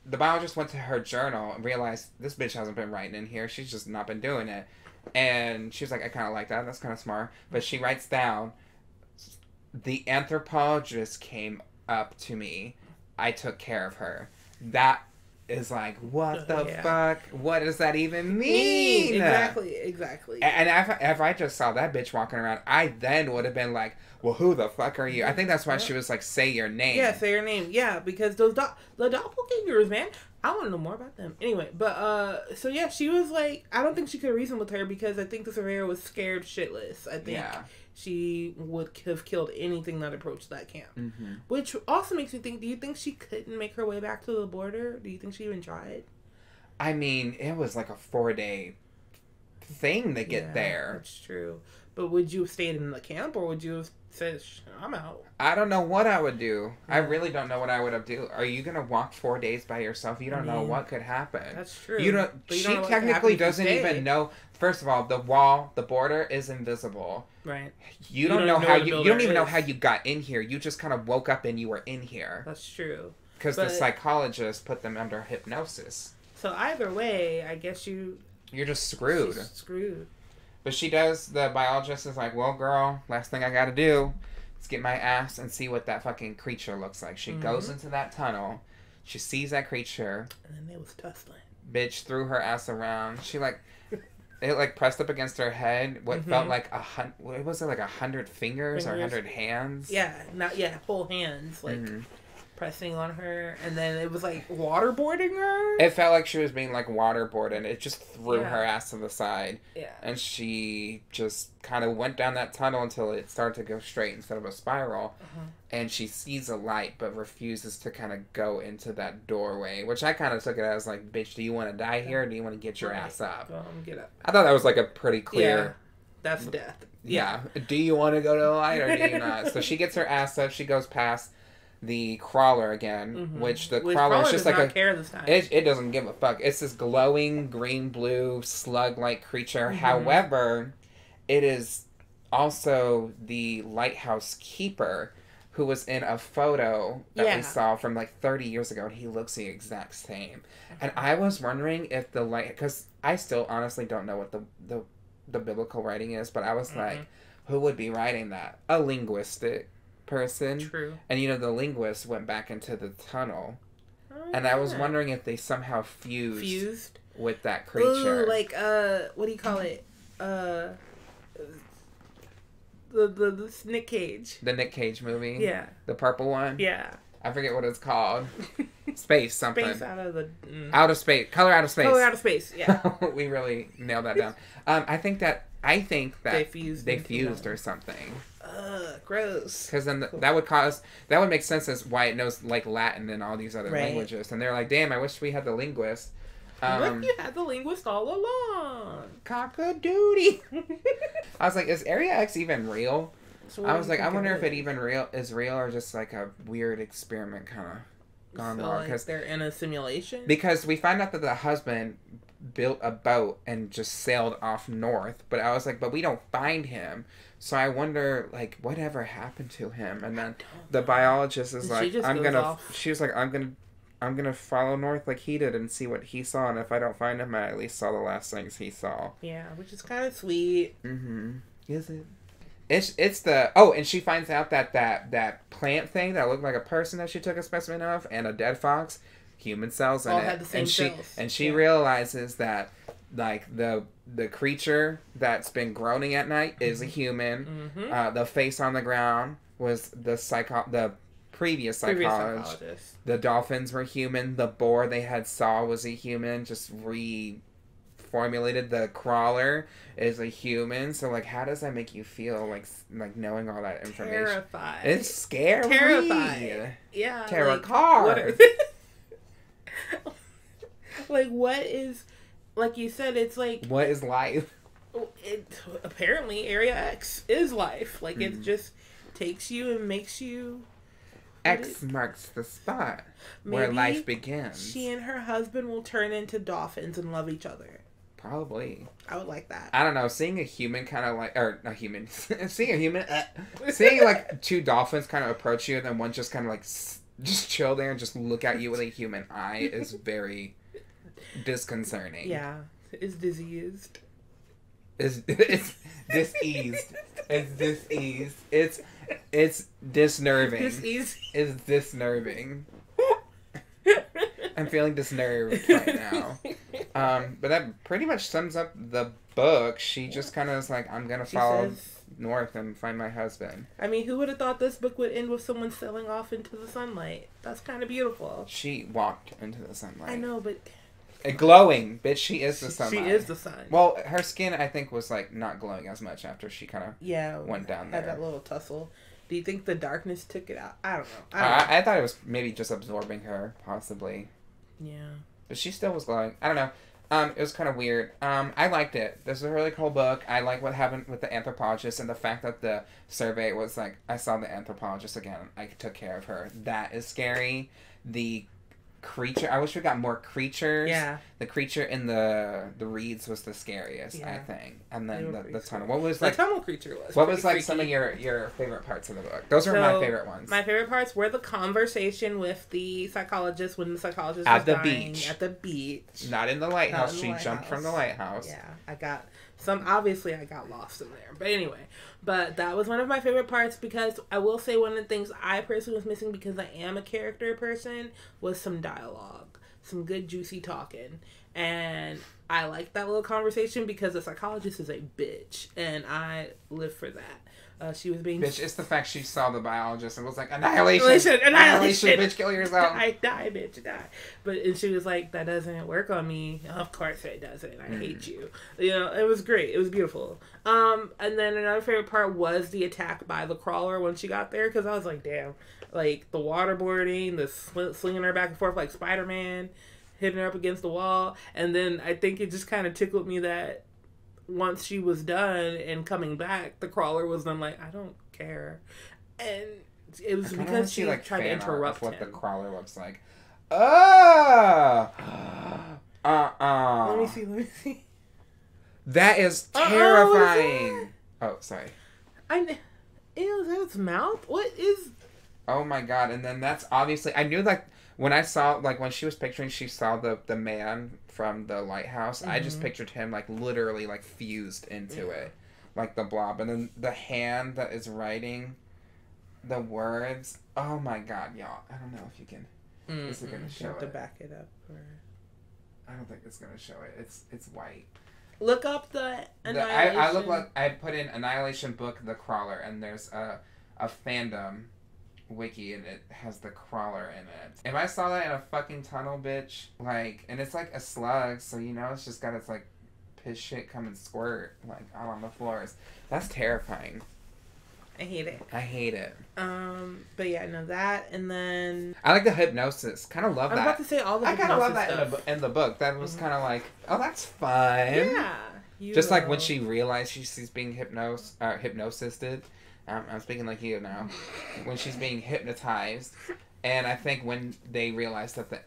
The biologist went to her journal and realized this bitch hasn't been writing in here. She's just not been doing it. And she was like, I kind of like that. That's kind of smart. But she writes down, the anthropologist came up to me. I took care of her. That is like, what the fuck? What does that even mean? Exactly. And if I just saw that bitch walking around, I then would have been like, well, who the fuck are you? I think that's why she was like, say your name. Yeah, say your name. Yeah, because those the doppelgangers, man. I want to know more about them. Anyway, but, so yeah, she was like, I don't think she could reason with her because I think the surveyor was scared shitless. I think she would have killed anything that approached that camp. Which also makes me think, do you think she couldn't make her way back to the border? Do you think she even tried? I mean, it was like a 4-day thing to get there. That's true. But would you have stayed in the camp or would you have said, I'm out? I don't know what I would do. I really don't know what I would have do. Are you going to walk 4 days by yourself? You don't know what could happen. That's true. She technically doesn't even know. First of all, the border is invisible. Right. You don't know how you don't even know how you got in here. You just kind of woke up and you were in here. That's true. Because the psychologist put them under hypnosis. So either way, I guess you're just screwed. She's screwed. But the biologist is like, well, girl, last thing I gotta do is get my ass and see what that fucking creature looks like. She goes into that tunnel. She sees that creature. And then they was tussling. Bitch threw her ass around. She it pressed up against her head. What felt like 100 fingers or 100 hands? Yeah, whole hands pressing on her, and then it was like waterboarding her. It felt like she was being like waterboarded. It just threw her ass to the side. Yeah. And she just kind of went down that tunnel until it started to go straight instead of a spiral. And she sees a light but refuses to kind of go into that doorway, which I kind of took it as like, bitch, do you want to die here or do you want to get your ass up? Get up. I thought that was like a pretty clear... Yeah. That's death. Yeah. Do you want to go to the light or do you not? So she gets her ass up. She goes past the crawler again, which the crawler is just like a care this time. It doesn't give a fuck. It's this glowing green blue slug like creature. However, it is also the lighthouse keeper who was in a photo that we saw from like 30 years ago, and he looks the exact same. And I was wondering if the because I still honestly don't know what the biblical writing is, but I was like, who would be writing that? A linguistic person. True. And the linguist went back into the tunnel. And I was wondering if they somehow fused with that creature. Ooh, like what do you call it? The Nick Cage. The Nick Cage movie? Yeah. The purple one? Yeah. I forget what it's called. Space something. Space out of the... Out of space. Color out of space. Color out of space, yeah. We really nailed that down. I think that they fused or something. Gross. Because then that would make sense as why it knows like Latin and all these other languages. And they're like, damn, I wish we had the linguist. What, you had the linguist all along? Cock-a-doodie. I was like, is Area X even real? So I was like, I wonder if it even is real or just like a weird experiment kind of gone wrong. Because they're in a simulation? Because we find out that the husband built a boat and just sailed off north. But I was like, but we don't find him. So I wonder, like, whatever happened to him? And then the biologist is like, she was like, I'm gonna follow north like he did and see what he saw, and if I don't find him, I at least saw the last things he saw. Yeah, which is kind of sweet. Is it? It's the and she finds out that plant thing that looked like a person that she took a specimen of and a dead fox, human cells in it. Had the same cells. She realizes that like the creature that's been groaning at night is a human. The face on the ground was the previous psychologist. The dolphins were human. The boar they had saw was a human. Just reformulated. The crawler is a human. So like, how does that make you feel? Like knowing all that information. Terrified. It's scary. Terrified. Yeah. Terrah Card. Like what is? Like you said, it's like what is life? Apparently, Area X is life. Like it just takes you and makes you. X marks the spot where life begins. She and her husband will turn into dolphins and love each other. Probably. I would like that. I don't know. Seeing a human kind of like, or not human, seeing like two dolphins kind of approach you and then one just kind of like just chill there and just look at you with a human eye is very disconcerting. Yeah. It's diseased. It's diseased. It's diseased. It's disnerving. It's disnerving. I'm feeling disnerved right now. But that pretty much sums up the book. She just kind of is like, I'm going to follow north and find my husband. I mean, who would have thought this book would end with someone sailing off into the sunlight? That's kind of beautiful. She walked into the sunlight. I know, but... glowing, bitch. She is the sunlight. She is the sun. Well, her skin, I think, was like not glowing as much after she kind of went down there. Had that little tussle. Do you think the darkness took it out? I don't know. I thought it was maybe just absorbing her, possibly. Yeah. But she still was glowing. I don't know. It was kind of weird. I liked it. This is a really cool book. I like what happened with the anthropologist and the fact that the survey was like, I saw the anthropologist again. I took care of her. That is scary. The creature, I wish we got more creatures. Yeah. The creature in the reeds was the scariest, I think. And then the tunnel. What was like the tunnel creature was what was like freaky. some of your favorite parts of the book? Those were my favorite ones. My favorite parts were the conversation with the psychologist when the psychologist was at the dying, beach. At the beach. Not in the lighthouse. She jumped from the lighthouse. Yeah. I got lost in there. But anyway. But that was one of my favorite parts because I will say one of the things I personally was missing because I am a character person was some dialogue. Some good juicy talking. And I like that little conversation because the psychologist is a bitch. And I live for that. She was being... Bitch, it's the fact she saw the biologist and was like, Annihilation! Bitch, kill yourself! Die, bitch, die. And she was like, that doesn't work on me. Of course it doesn't. I hate you. You know, it was great. It was beautiful. And then another favorite part was the attack by the crawler when she got there because I was like, damn. Like, the waterboarding, the slinging her back and forth like Spider-Man, hitting her up against the wall. And then I think it just kind of tickled me that once she was done and coming back, the crawler was then like, I don't care. And It was because she like tried to interrupt what him. the crawler looks like. Oh! Let me see. That is terrifying. Oh, sorry. Ew, is that its mouth? What is... Oh my god, and then that's obviously... I knew, like, when I saw, like, when she was picturing, she saw the man from the lighthouse, I just pictured him, like, literally, like, fused into it. Like, the blob. And then the hand that is writing the words. Oh my god, y'all. I don't know if you can... Is it going to show it? To back it up. Or... I don't think it's going to show it. It's white. Look up the Annihilation. I put in Annihilation book, The Crawler, and there's a fandom wiki, and it has the crawler in it. If I saw that in a fucking tunnel, bitch, like, and it's like a slug, so you know it's just got its like piss shit come and squirt like out on the floors. That's terrifying. I hate it. But yeah, no, that, and then I like the hypnosis. Kind of love that. I'm about to say all the I kind of love that in the book. That was kind of like, oh, that's fun. Yeah. Just like when she realized she's being hypnosisted. I'm speaking like you now. When she's being hypnotized, and I think when they realized that the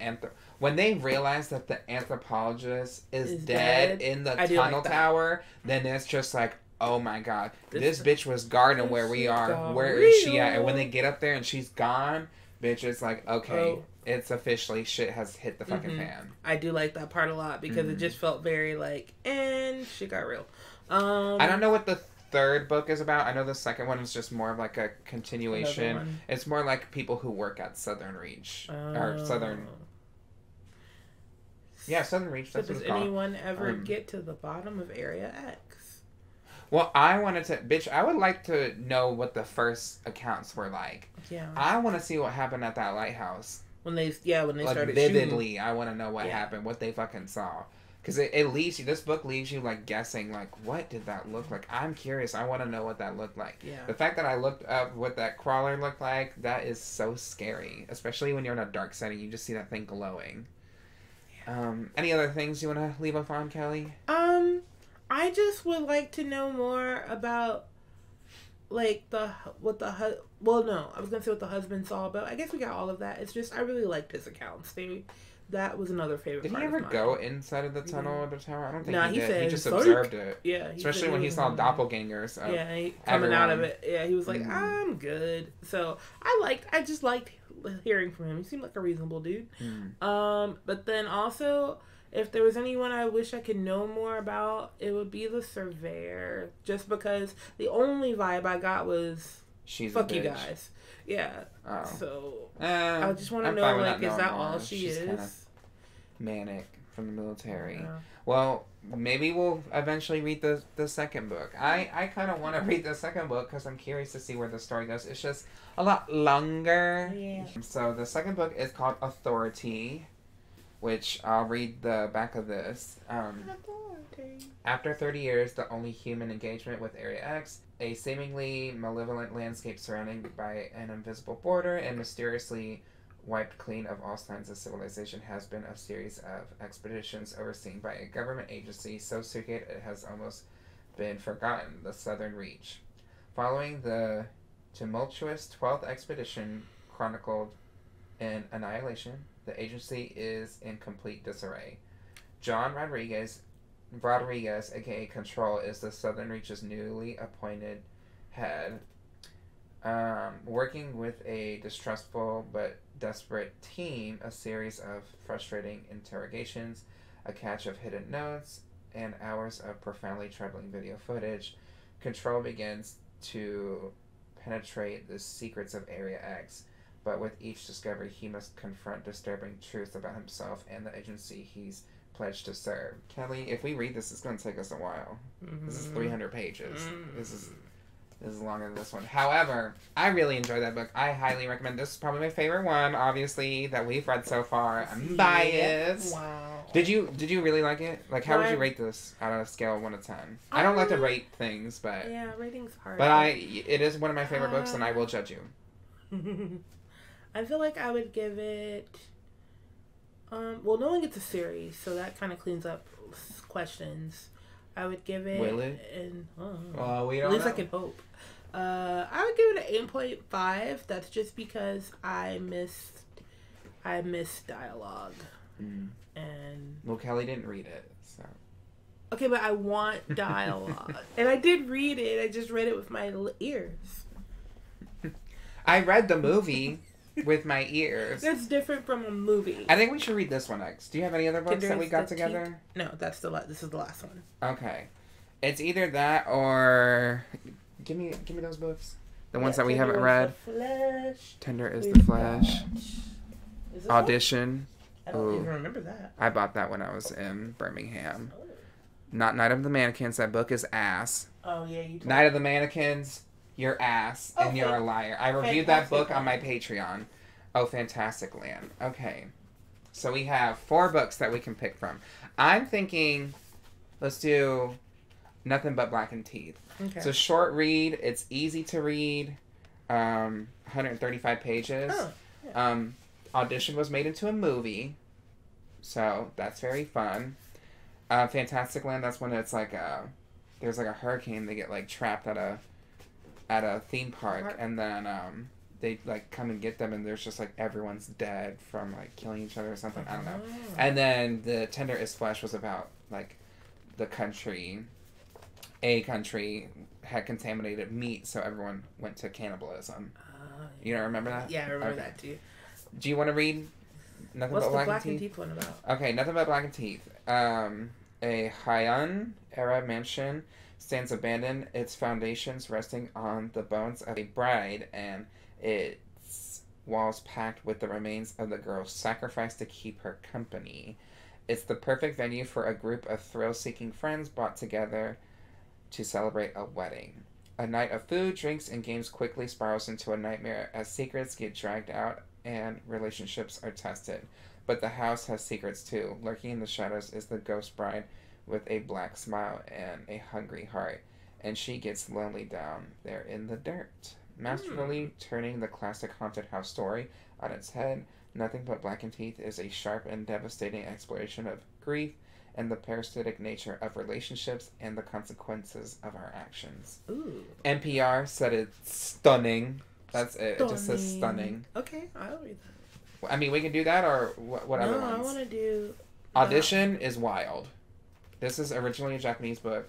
anthropologist is dead in the tunnel tower, then it's just like, oh my god, this bitch was guarding where we are. Where is she at? And when they get up there and she's gone, bitch, it's like, okay, it's officially shit has hit the fucking fan. I do like that part a lot because it just felt very like, and shit got real. I don't know what the third book is about. I know the second one is just more of like a continuation. It's more like people who work at Southern Reach or Southern. Yeah, Southern Reach. So does anyone ever get to the bottom of Area X? Well, I wanted to, bitch, I would like to know what the first accounts were like. Yeah. I want to see what happened at that lighthouse. When they like, started vividly, shooting. I want to know what happened, what they fucking saw. Because it leaves you, this book leaves you, like, guessing, like, what did that look like? I'm curious. I want to know what that looked like. Yeah. The fact that I looked up what that crawler looked like, that is so scary. Especially when you're in a dark setting, you just see that thing glowing. Yeah. Any other things you want to leave off on, Kelly? I just would like to know more about, like, I was gonna say what the husband saw, but I guess we got all of that. It's just, I really liked his accounts. That was another favorite part. Did he ever go inside of the tunnel of the tower? I don't think he did. He just observed it. Yeah. Especially when he saw doppelgangers. Coming out of it. Yeah, he was like, I'm good. So, I just liked hearing from him. He seemed like a reasonable dude. But then also, if there was anyone I wish I could know more about, it would be the surveyor. Just because the only vibe I got was, fuck you guys. Yeah. Oh. So, I just want to know, like, is that all She's is? Kind of manic from the military. Yeah. Well, maybe we'll eventually read the second book. I kind of want to read the second book because I'm curious to see where the story goes. It's just a lot longer. Yeah. So the second book is called Authority, which I'll read the back of this. After 30 years, the only human engagement with Area X, a seemingly malevolent landscape surrounded by an invisible border and mysteriously wiped clean of all signs of civilization, has been a series of expeditions overseen by a government agency so secret it has almost been forgotten, the Southern Reach. Following the tumultuous 12th expedition chronicled in Annihilation, the agency is in complete disarray. John Rodriguez, aka Control, is the Southern Reach's newly appointed head. Working with a distrustful but desperate team, a series of frustrating interrogations, a cache of hidden notes, and hours of profoundly troubling video footage, Control begins to penetrate the secrets of Area X. But with each discovery, he must confront disturbing truths about himself and the agency he's pledged to serve. Kelly, if we read this, it's going to take us a while. This is 300 pages. This is longer than this one. However, I really enjoyed that book. I highly recommend. This is probably my favorite one, obviously, that we've read so far. I'm biased. Wow. Did you really like it? Like, how would you rate this out of a scale of 1 to 10? I don't like to rate things, but yeah, rating's hard. But it is one of my favorite books, and I will judge you. I feel like I would give it. Well, knowing it's a series, so that kind of cleans up questions. I would give it. Will it? And we don't. At least know. I can hope. I would give it an 8.5. That's just because I missed dialogue. Mm. And well, Kelly didn't read it, so. Okay, but I want dialogue. And I did read it. I just read it with my ears. I read the movie with my ears. That's different from a movie. I think we should read this one next. Do you have any other books that we got together? No, this is the last one. Okay. It's either that or give me those books. The ones that we haven't read. Tender is the Flesh. Audition. I don't even remember that. I bought that when I was in Birmingham. Oh. Not Night of the Mannequins. That book is ass. Oh, yeah, you told Night of the Mannequins, you're ass, and you're a liar. I reviewed that book on my Patreon. Oh, Fantastic Land. Okay. So we have 4 books that we can pick from. I'm thinking, let's do Nothing But Black and Teeth. Okay. It's a short read. It's easy to read. 135 pages. Oh, yeah. Audition was made into a movie. So that's very fun. Fantastic Land, that's when it's like there's like a hurricane. They get like trapped at a theme park, and then they like come and get them, and there's just like everyone's dead from like killing each other or something. I don't know. And then the Tender is Flesh was about like a country had contaminated meat, so everyone went to cannibalism. You don't remember that? Yeah, I remember that too. Do you want to read Nothing But Black and Teeth? One about? Okay, Nothing But Black and Teeth. A Heian-era mansion stands abandoned, its foundations resting on the bones of a bride, and its walls packed with the remains of the girl sacrificed to keep her company. It's the perfect venue for a group of thrill-seeking friends brought together to celebrate a wedding. A night of food, drinks, and games quickly spirals into a nightmare as secrets get dragged out and relationships are tested. But the house has secrets too. Lurking in the shadows is the ghost bride with a black smile and a hungry heart. And she gets lonely down there in the dirt. Masterfully turning the classic haunted house story on its head, Nothing But Black and Teeth is a sharp and devastating exploration of grief and the parasitic nature of relationships and the consequences of our actions. Ooh. NPR said it's stunning. That's it. Stunning. It just says stunning. Okay, I'll read that. I mean, we can do that, or what other ones? No, I want to do... Audition is wild. This is originally a Japanese book.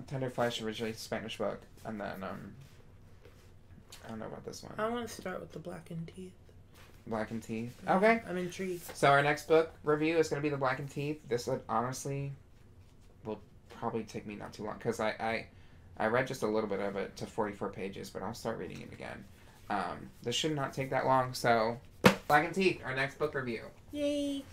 Tender Flesh, originally a Spanish book. And then, I don't know about this one. I want to start with the Black and Teeth. Black and Teeth? Okay. I'm intrigued. So our next book review is going to be the Black and Teeth. This would honestly will probably take me not too long, because I read just a little bit of it to 44 pages, but I'll start reading it again. This should not take that long, so... Black and Teeth, our next book review. Yay.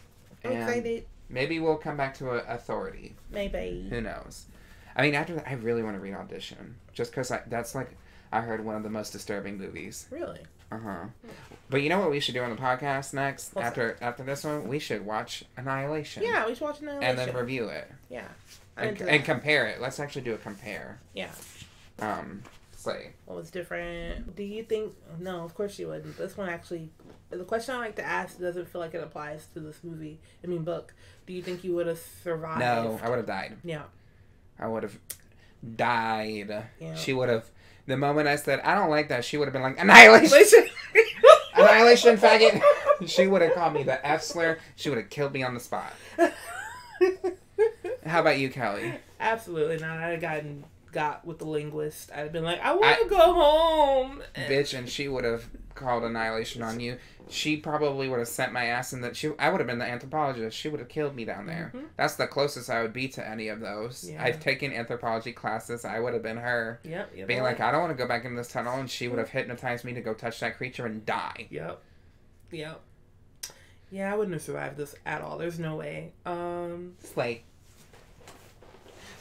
I'm excited. Maybe we'll come back to Authority. Maybe. Who knows? I mean, after that, I really want to read Audition. Just because that's like, I heard one of the most disturbing movies. Really? Uh-huh. But you know what we should do on the podcast next? After this one? We should watch Annihilation. Yeah, we should watch Annihilation. And then review it. Yeah. And compare it. Let's actually do a compare. Yeah. Say. What was different? Do you think... No, of course you wouldn't. This one actually... The question I like to ask doesn't feel like it applies to this movie. Book. Do you think you would have survived? No, I would have died. Yeah. I would have died. Yeah. She would have... The moment I said, I don't like that, she would have been like, Annihilation! Annihilation, faggot! She would have called me the F slur. She would have killed me on the spot. How about you, Kelly? Absolutely not. I'd have got with the linguist. I'd have been like, I want to go home. Bitch, and she would have called Annihilation on you. She probably would have sent my ass in the... I would have been the anthropologist. She would have killed me down there. Mm-hmm. That's the closest I would be to any of those. Yeah. I've taken anthropology classes. I would have been her. Yep. Being like, I don't want to go back in this tunnel, and she would have hypnotized me to go touch that creature and die. Yep. Yeah, I wouldn't have survived this at all. There's no way. Slay.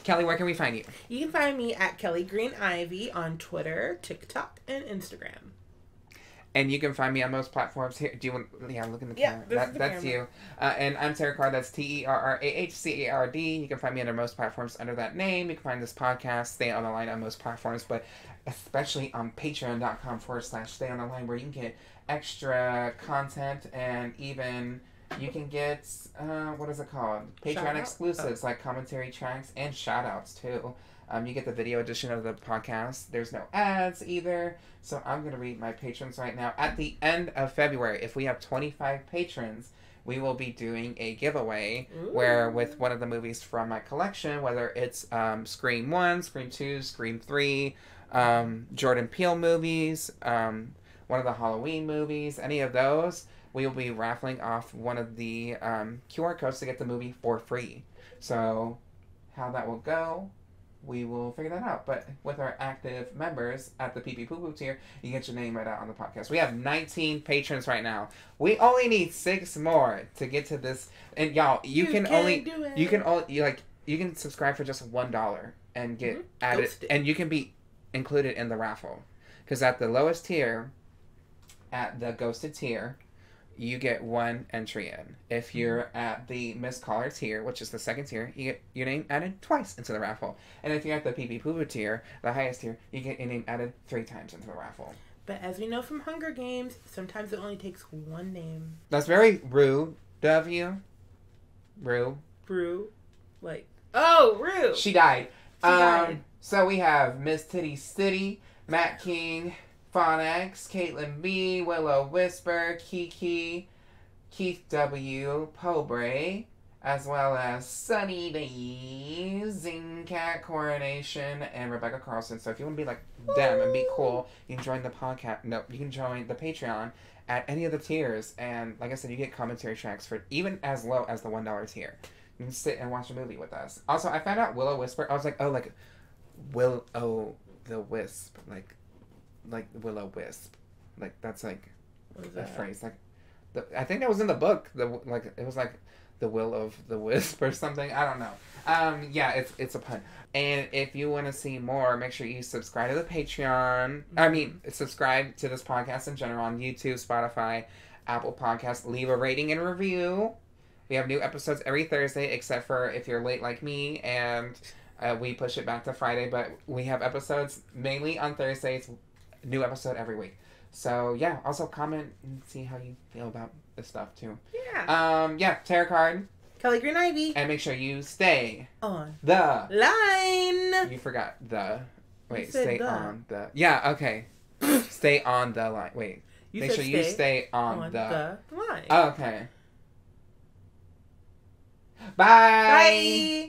Kelly, where can we find you? You can find me at Kelli Green Ivy on Twitter, TikTok, and Instagram. And you can find me on most platforms. Here, do you want? Yeah, look in the camera. That's you. And I'm Terrah Card. That's TerrahCard. You can find me under most platforms under that name. You can find this podcast, Stay on the Line, on most platforms, but especially on Patreon.com/Stay on the Line, where you can get extra content and even You can get, what is it called? Patreon exclusives, like commentary tracks and shout-outs, too. You get the video edition of the podcast. There's no ads, either. So I'm going to read my patrons right now. At the end of February, if we have 25 patrons, we will be doing a giveaway where with one of the movies from my collection, whether it's Scream 1, Scream 2, Scream 3, Jordan Peele movies, one of the Halloween movies, any of those, we will be raffling off one of the QR codes to get the movie for free. So how that will go, we will figure that out. But with our active members at the PP Poo Poo tier, you get your name right out on the podcast. We have 19 patrons right now. We only need 6 more to get to this. And y'all, you can subscribe for just $1 and get added, Ghosted. And you can be included in the raffle. Because at the lowest tier, at the Ghosted tier, you get 1 entry in. If you're at the Miss Caller tier, which is the second tier, you get your name added twice into the raffle. And if you're at the PP Poo Poo tier, the highest tier, you get your name added 3 times into the raffle. But as we know from Hunger Games, sometimes it only takes 1 name. That's very rude of you. Rue. Like, oh, Rue. She died. So we have Miss Titty City, Matt King, Phonics, Caitlin B, Willow Whisper, Kiki, Keith W, Pobre, as well as Sunny Day, Zingcat, Coronation, and Rebecca Carlson. So if you want to be like them and be cool, you can join the podcast. No, you can join the Patreon at any of the tiers. And like I said, you get commentary tracks for even as low as the $1 tier. You can sit and watch a movie with us. Also, I found out Willow Whisper. I was like, oh, like Will-O the Wisp, like Willow Wisp, like that's like a phrase. Like, I think that was in the book. It was like the Will of the Wisp or something. I don't know. Yeah, it's a pun. And if you want to see more, make sure you subscribe to the Patreon. I mean, subscribe to this podcast in general on YouTube, Spotify, Apple Podcasts. Leave a rating and review. We have new episodes every Thursday, except for if you're late like me, and we push it back to Friday. But we have episodes mainly on Thursdays. New episode every week. So yeah, also comment and see how you feel about this stuff too. Yeah. Terrah Card. Kelli Green Ivy. And make sure you stay on the line. You forgot the. Wait, stay on the. Yeah, okay. Stay on the line. Wait. Make sure you stay on the line. Okay. Bye. Bye.